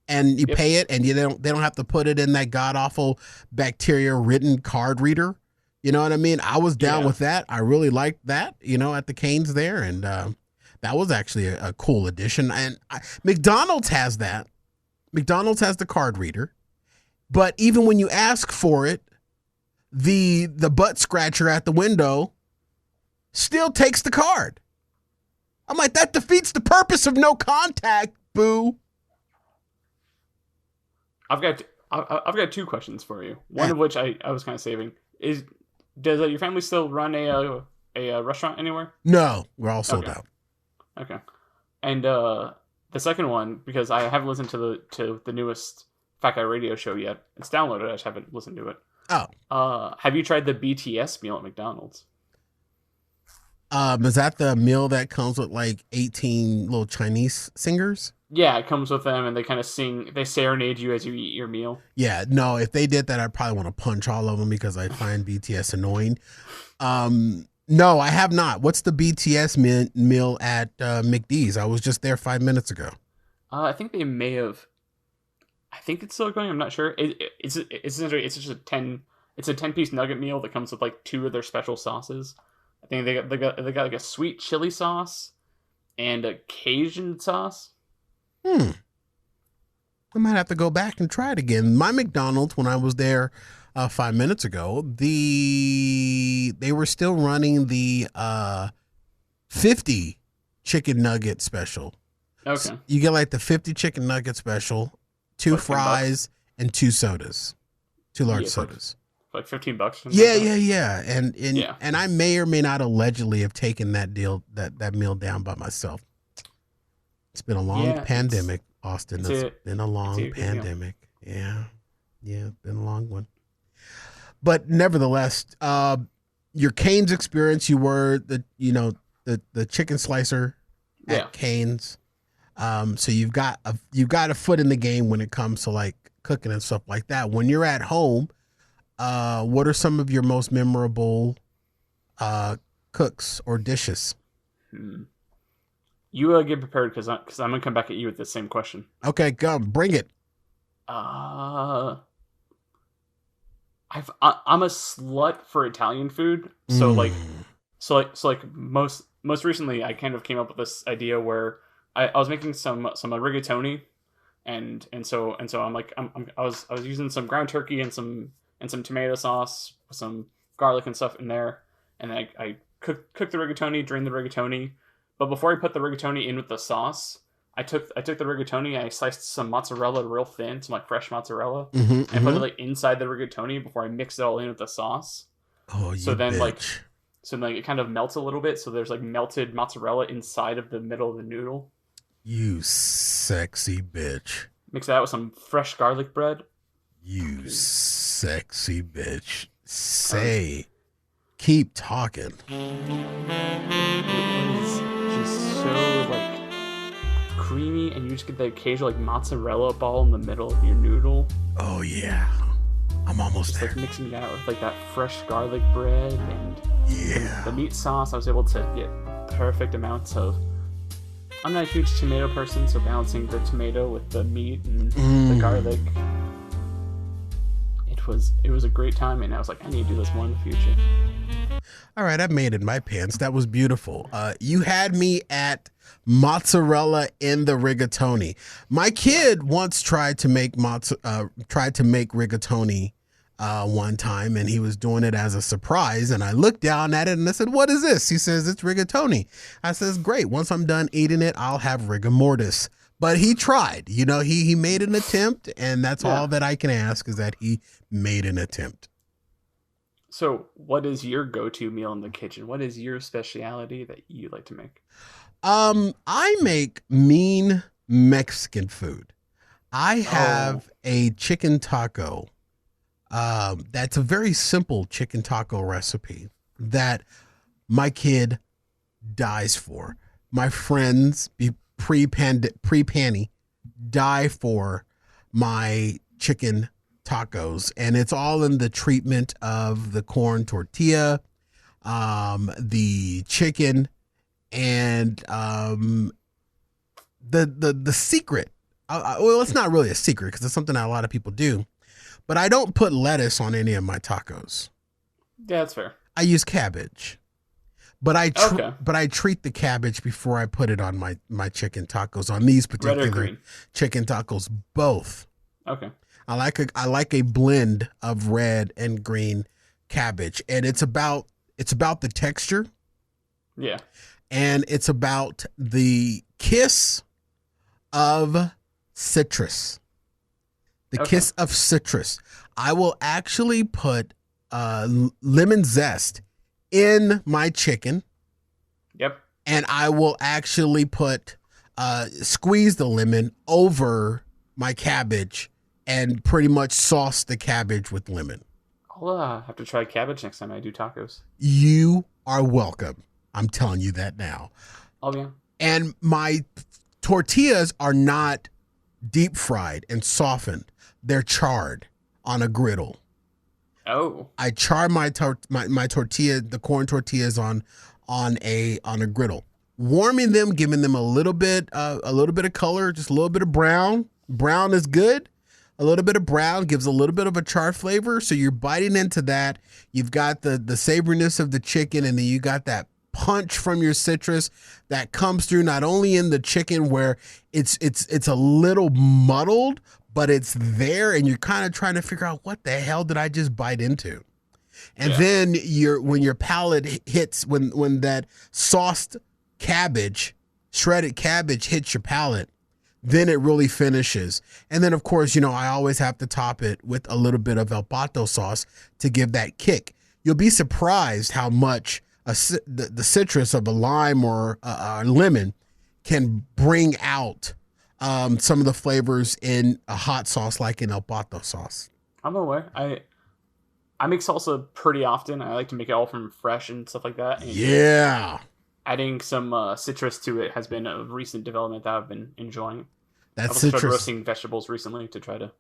and you pay it, and they don't have to put it in that god awful bacteria ridden card reader. You know what I mean? I was down with that. I really liked that. You know, at the Cane's there, and that was actually a cool addition. And McDonald's has that. McDonald's has the card reader, but even when you ask for it, the butt scratcher at the window still takes the card. I'm like, that defeats the purpose of no contact, boo. I've got two questions for you. One of which I was kind of saving. Does your family still run a restaurant anywhere? No, we're all sold out. Okay. And the second one, because I haven't listened to the newest Fat Guy Radio show yet. It's downloaded. I just haven't listened to it. Oh. Have you tried the BTS meal at McDonald's? Is that the meal that comes with like 18 little Chinese singers? Yeah, it comes with them, and they kind of sing. They serenade you as you eat your meal. Yeah, no. If they did that, I'd probably want to punch all of them because I find BTS annoying. No, I have not. What's the BTS meal at McD's? I was just there 5 minutes ago. I think they may have. I think it's still going. I'm not sure. It's just a 10-piece nugget meal that comes with like 2 of their special sauces. I think they got like a sweet chili sauce and a Cajun sauce. I might have to go back and try it again. My McDonald's, when I was there 5 minutes ago, they were still running the 50 chicken nugget special. Okay. So you get like the 50 chicken nugget special, 2 fries, and 2 sodas. 2 large sodas. Like $15. Yeah. And I may or may not allegedly have taken that meal down by myself. It's been a long pandemic, Austin. It's been a long pandemic. Yeah, it's been a long one. But nevertheless, your Cane's experience, you were the chicken slicer at Cane's. So you've got a foot in the game when it comes to like cooking and stuff like that. When you're at home, what are some of your most memorable cooks or dishes? You get prepared because I'm gonna come back at you with the same question. Okay, go bring it. I'm a slut for Italian food, so like most recently I kind of came up with this idea where I was making some rigatoni, and so I'm like I was using some ground turkey and some tomato sauce with some garlic and stuff in there, and I cooked the rigatoni, drained the rigatoni. But before I put the rigatoni in with the sauce, I took the rigatoni, I sliced some mozzarella real thin, some like fresh mozzarella, Mm-hmm, and put it like inside the rigatoni before I mix it all in with the sauce. Oh, So you then like bitch. so then, like, it kind of melts a little bit, so there's like melted mozzarella inside of the middle of the noodle. You sexy bitch. Mix that with some fresh garlic bread. You sexy bitch. Uh, Say, keep talking. it was just so like creamy, and you just get the occasional like mozzarella ball in the middle of your noodle. Oh, yeah. I'm almost Just there. like mixing it out with like that fresh garlic bread and Yeah. the meat sauce. I was able to get perfect amounts of. I'm not a huge tomato person, so balancing the tomato with the meat and the garlic. It was a great time, and I was like, I need to do this more in the future. All right, I made it in my pants. That was beautiful. You had me at mozzarella in the rigatoni. My kid once tried to make rigatoni one time, and he was doing it as a surprise. And I looked down at it and I said, "What is this?" He says, "It's rigatoni." I says, "Great. Once I'm done eating it, I'll have rigor mortis." But he tried. You know, he made an attempt, and that's all that I can ask is that he made an attempt. So, what is your go-to meal in the kitchen? What is your specialty that you like to make? I make mean Mexican food. I have a chicken taco. That's a very simple chicken taco recipe that my kid dies for. My friends pre-panny die for my chicken tacos, and it's all in the treatment of the corn tortilla, the chicken, and the secret. Well, it's not really a secret because it's something that a lot of people do, but I don't put lettuce on any of my tacos. Yeah, that's fair. I use cabbage, but I treat the cabbage before I put it on my chicken tacos. On these particular chicken tacos, both. Okay. I like a blend of red and green cabbage, and it's about the texture. Yeah. And it's about the kiss of citrus. The kiss of citrus. I will actually put lemon zest in my chicken. Yep. And I will actually put squeeze the lemon over my cabbage and pretty much sauce the cabbage with lemon. I'll have to try cabbage next time I do tacos. You are welcome. I'm telling you that now. Oh, yeah. And my tortillas are not deep fried and softened. They're charred on a griddle. Oh. I char my tortilla, the corn tortillas on a griddle, warming them, giving them a little bit of color, just a little bit of brown. Brown is good. A little bit of brown gives a little bit of a charred flavor. So you're biting into that. You've got the savoriness of the chicken, and then you got that punch from your citrus that comes through not only in the chicken where it's a little muddled, but it's there, and you're kind of trying to figure out what the hell did I just bite into. And then when your palate hits, when that sauced cabbage, shredded cabbage hits your palate, then it really finishes. And then, of course, I always have to top it with a little bit of El Pato sauce to give that kick. You'll be surprised how much the citrus of a lime or a lemon can bring out some of the flavors in a hot sauce like an El Pato sauce. I'm aware. I make salsa pretty often. I like to make it all from fresh and stuff like that. And yeah. Adding some citrus to it has been a recent development that I've been enjoying. That I've citrus. started roasting vegetables recently to try to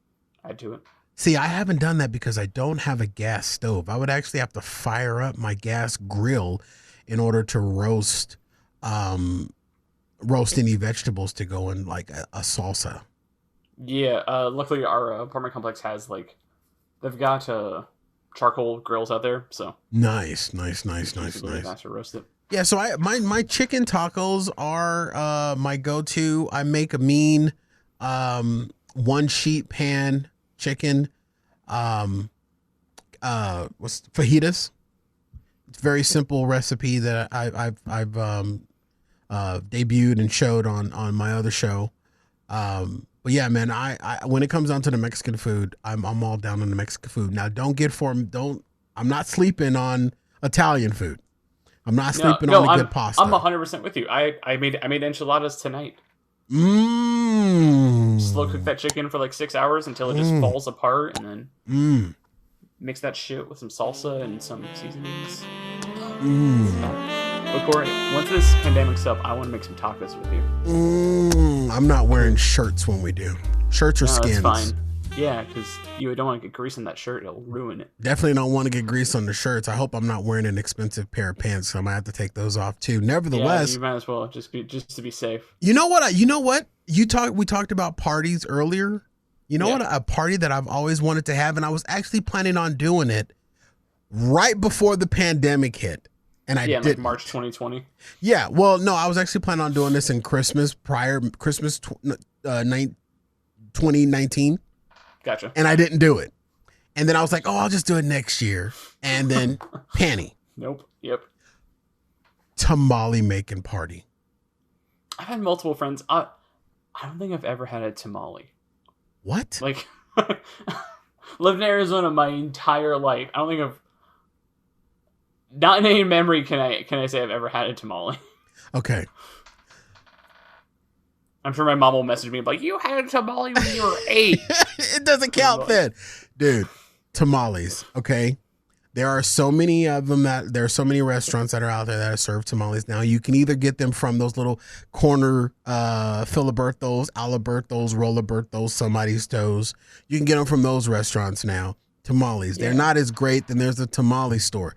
add to it. See, I haven't done that because I don't have a gas stove. I would actually have to fire up my gas grill in order to roast any vegetables to go in like a salsa. Yeah, luckily our apartment complex has they've got charcoal grills out there, so nice. Nice to roast it. Yeah, so my chicken tacos are my go-to. I make a mean one sheet pan chicken what's fajitas. It's a very simple recipe that I've debuted and showed on my other show. But yeah, man, I when it comes down to the Mexican food, I'm all down on the Mexican food. Now, I'm not sleeping on Italian food. I'm not sleeping on a good pasta. I'm 100% with you. I made enchiladas tonight. Slow cook that chicken for like 6 hours until it just falls apart, and then mix that shit with some salsa and some seasonings. But Cory, once this pandemic's up, I want to make some tacos with you. I'm not wearing shirts when we do. Shirts or skins. That's fine. Yeah, because you don't want to get grease on that shirt. It'll ruin it. Definitely don't want to get grease on the shirts. I hope I'm not wearing an expensive pair of pants, so I might have to take those off too. Nevertheless, you might as well just to be safe. You know what? We talked about parties earlier. You know what? A party that I've always wanted to have, and I was actually planning on doing it right before the pandemic hit. And I did like March 2020. Yeah, well, no, I was actually planning on doing this in Christmas 2019. Gotcha. And I didn't do it. And then I was like, oh, I'll just do it next year. And then Panty. Nope. Yep. Tamale making party. I've had multiple friends. I don't think I've ever had a tamale. What? Like, lived in Arizona my entire life. I don't think not in any memory can I say I've ever had a tamale. Okay. I'm sure my mom will message me like, you had a tamale when you were 8. It doesn't count then. Dude, tamales, okay? There are so many of them there are so many restaurants that are out there that serve tamales now. You can either get them from those little corner Filibertos, Alibertos, Rollerbertos, Somebody's Toes. You can get them from those restaurants now. Tamales. They're not as great. Then there's a tamale store.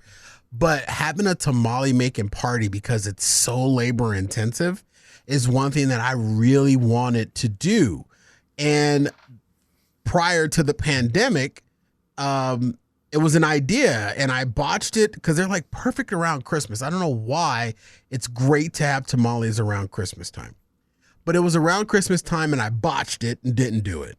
But having a tamale making party, because it's so labor intensive, is one thing that I really wanted to do. And prior to the pandemic, it was an idea, and I botched it because they're like perfect around Christmas. I don't know why it's great to have tamales around Christmas time, but it was around Christmas time and I botched it and didn't do it.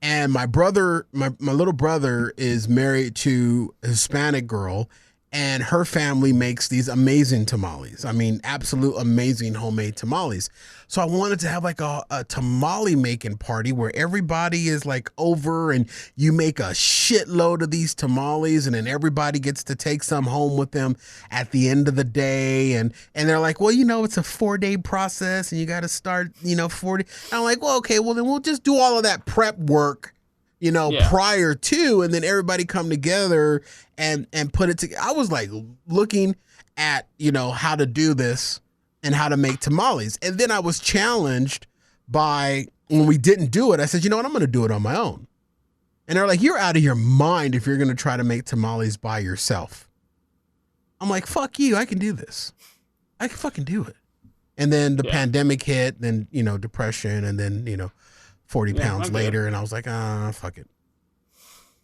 And my brother, my little brother is married to a Hispanic girl, and her family makes these amazing tamales. I mean, absolute amazing homemade tamales. So I wanted to have like a tamale making party where everybody is like over and you make a shitload of these tamales, and then everybody gets to take some home with them at the end of the day. And they're like, well, it's a 4-day process and you got to start, 40. And I'm like, well, okay, well then we'll just do all of that prep work prior to, and then everybody come together and put it together. I was like looking at, how to do this and how to make tamales. And then I was challenged by, when we didn't do it, I said, you know what, I'm going to do it on my own. And they're like, you're out of your mind if you're going to try to make tamales by yourself. I'm like, fuck you, I can do this. I can fucking do it. And then the pandemic hit, then, depression, and then, 40 pounds later, and I was like, fuck it.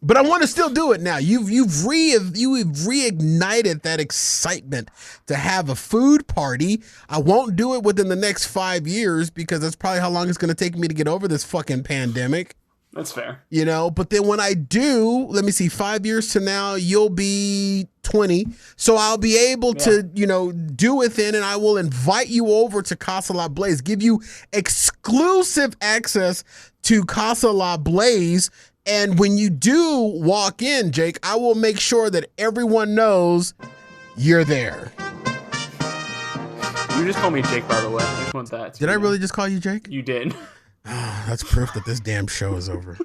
But I want to still do it now. You've reignited that excitement to have a food party. I won't do it within the next 5 years because that's probably how long it's going to take me to get over this fucking pandemic. That's fair. But then when I do, let me see, 5 years to now, you'll be 20. So I'll be able to, do it then, and I will invite you over to Casa La Blaze, give you exclusive access to Casa La Blaze. And when you do walk in, Jake, I will make sure that everyone knows you're there. You just called me Jake, by the way. I just want that. Did I really just call you Jake? You did. That's proof that this damn show is over.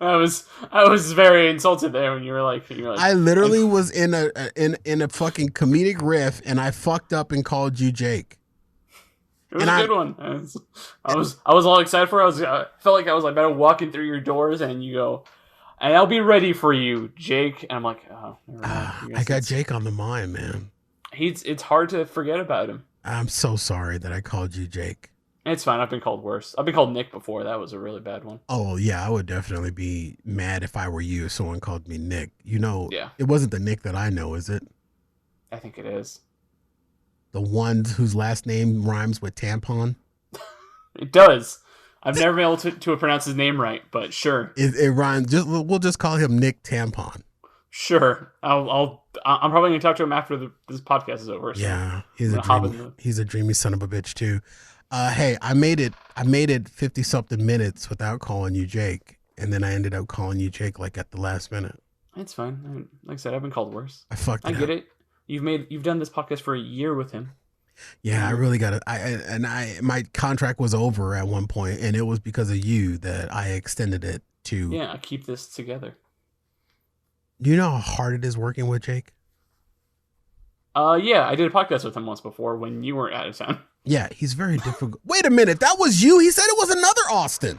I was very insulted there when you were like I literally was in a fucking comedic riff, and I fucked up and called you Jake. It was a good one. I was all excited for it. I felt like I was like about walking through your doors, and you go, and I'll be ready for you, Jake. And I'm like, oh, I got Jake on the mind, man. It's hard to forget about him. I'm so sorry that I called you Jake. It's fine. I've been called worse. I've been called Nick before. That was a really bad one. Oh, yeah. I would definitely be mad if I were you if someone called me Nick. It wasn't the Nick that I know, is it? I think it is. The one whose last name rhymes with tampon? It does. I've never been able to pronounce his name right, but sure. It rhymes. We'll just call him Nick Tampon. Sure. I'm probably gonna talk to him after this podcast is over. So yeah, he's a dreamy son of a bitch too. Hey, I made it 50 something minutes without calling you Jake, and then I ended up calling you Jake like at the last minute. It's fine. Like I said, I've been called worse. I get it. You've done this podcast for a year with him. Yeah, I really got it. My contract was over at one point, and it was because of you that I extended it to. Yeah, keep this together. Do you know how hard it is working with Jake? Yeah, I did a podcast with him once before when you weren't out of town. Yeah, he's very difficult. Wait a minute, that was you? He said it was another Austin.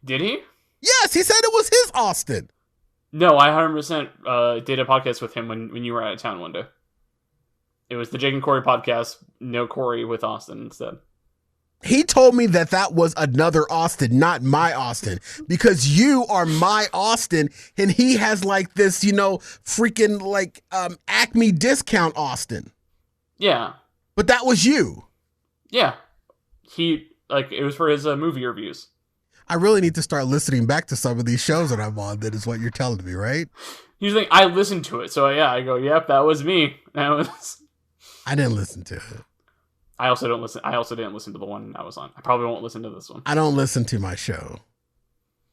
Did he? Yes, he said it was his Austin. No, I 100% did a podcast with him when you were out of town one day. It was the Jake and Cory podcast, no Cory with Austin instead. He told me that was another Austin, not my Austin, because you are my Austin, and he has like this, freaking like Acme discount Austin. Yeah. But that was you. Yeah. It was for his movie reviews. I really need to start listening back to some of these shows that I'm on. That is what you're telling me, right? He's like, I listened to it. So yeah, I go, yep, that was me. I didn't listen to it. I also didn't listen to the one I was on. I probably won't listen to this one. I don't listen to my show.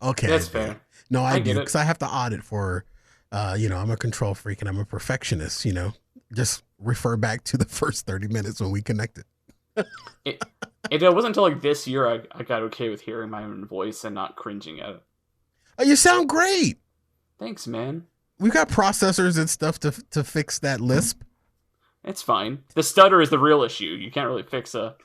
Okay. That's fair. No, I do, because I have to audit for, I'm a control freak and I'm a perfectionist, Just refer back to the first 30 minutes when we connected. It wasn't until like this year I got okay with hearing my own voice and not cringing at it. Oh, you sound great. Thanks, man. We've got processors and stuff to fix that lisp. It's fine. The stutter is the real issue. You can't really fix a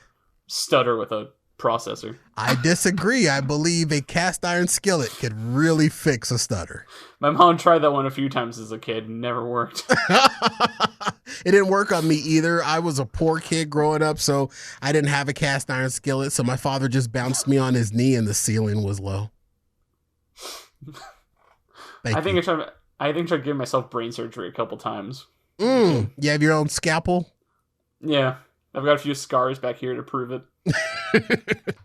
stutter with a processor. I disagree. I believe a cast iron skillet could really fix a stutter. My mom tried that one a few times as a kid and never worked. It didn't work on me either. I was a poor kid growing up, so I didn't have a cast iron skillet, so my father just bounced me on his knee and the ceiling was low. I think I tried giving myself brain surgery a couple times. You have your own scalpel? Yeah. I've got a few scars back here to prove it.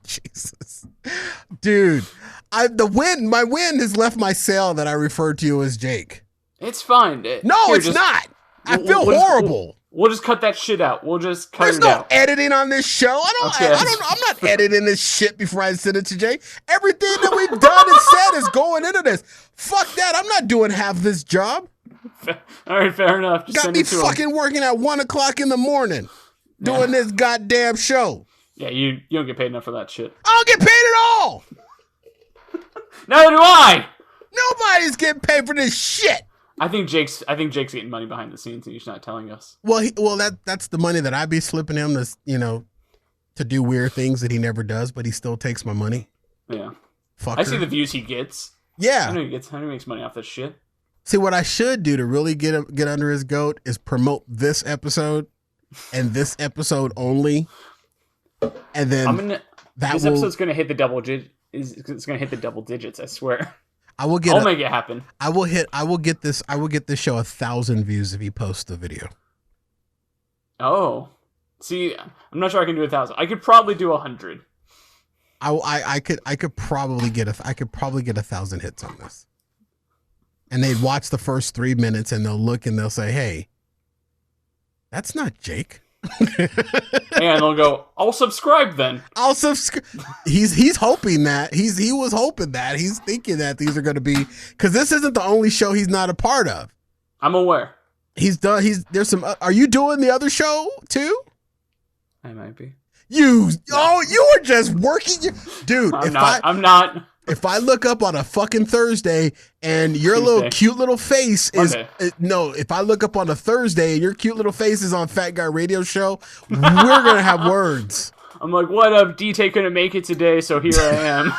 Jesus. Dude, my win has left my cell that I referred to you as Jake. It's fine. It's not. I feel horrible. We'll just cut that shit out. We'll just cut There's it no out. editing on this show. I'm not editing this shit before I send it to Jake. Everything that we've done and said is going into this. Fuck that. I'm not doing half this job. All right, fair enough. Just got me fucking working at 1:00 in the morning doing this goddamn show. Yeah, you don't get paid enough for that shit. I don't get paid at all. Neither do I. Nobody's getting paid for this shit. I think Jake's getting money behind the scenes and he's not telling us. Well, that's the money that I be slipping him to do weird things that he never does, but he still takes my money. Yeah. Fucker. I see the views he gets. Yeah. I know he makes money off this shit. See, what I should do to really get under his goat is promote this episode and this episode only, and then this episode's gonna hit the double digit. It's gonna hit the double digits. I swear. I'll make it happen. I will get this show 1,000 views if he posts the video. Oh, see, I'm not sure I can do 1,000. I could probably do 100. I could probably get 1,000 hits on this. And they'd watch the first 3 minutes and they'll look and they'll say, "Hey, that's not Jake." And they'll go, "I'll subscribe then." I'll subscribe. He's hoping that he was hoping that he's thinking that these are going to be, because this isn't the only show he's not a part of. I'm aware. There's some. Are you doing the other show too? I might be. You were just working, dude. I'm not. If I look up on a fucking Thursday and your little cute little face is if I look up on a Thursday and your cute little face is on Fat Guy Radio Show, we're gonna have words. I'm like, what up? D-Tay couldn't make it today, so here I am.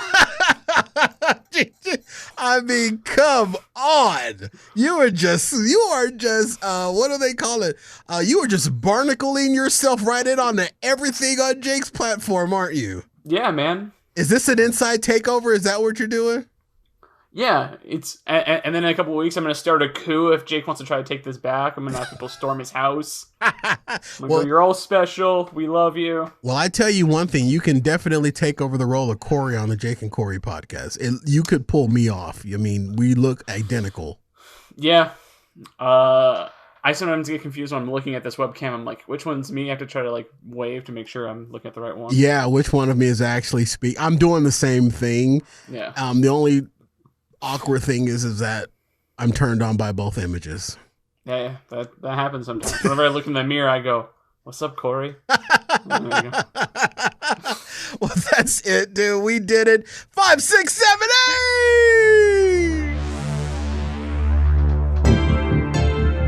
I mean, come on. You are just what do they call it? You are just barnacling yourself right in on everything on Jake's platform, aren't you? Yeah, man. Is this an inside takeover? Is that what you're doing? Yeah, it's and then in a couple of weeks I'm gonna start a coup if Jake wants to try to take this back. I'm gonna have people storm his house. You're all special. We love you. Well, I tell you one thing: you can definitely take over the role of Cory on the Jake and Cory podcast. You could pull me off. I mean, we look identical. Yeah. I sometimes get confused when I'm looking at this webcam. I'm like, which one's me? I have to try to like wave to make sure I'm looking at the right one. Yeah, which one of me is actually speak? I'm doing the same thing. Yeah. The only awkward thing is that I'm turned on by both images. Yeah, that happens sometimes. Whenever I look in the mirror, I go, "What's up, Cory?" Well, that's it, dude. We did it. 5, 6, 7, 8.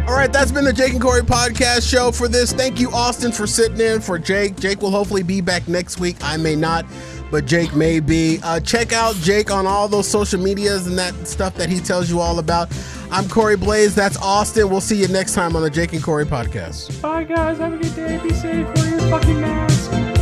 All right, that's been the Jake and Cory podcast show for this. Thank you, Austin, for sitting in for Jake. Jake will hopefully be back next week. I may not, but Jake may be. Check out Jake on all those social medias and that stuff that he tells you all about. I'm Cory Blaze. That's Austin. We'll see you next time on the Jake and Cory podcast. Bye, guys. Have a good day. Be safe. Wear your fucking mask.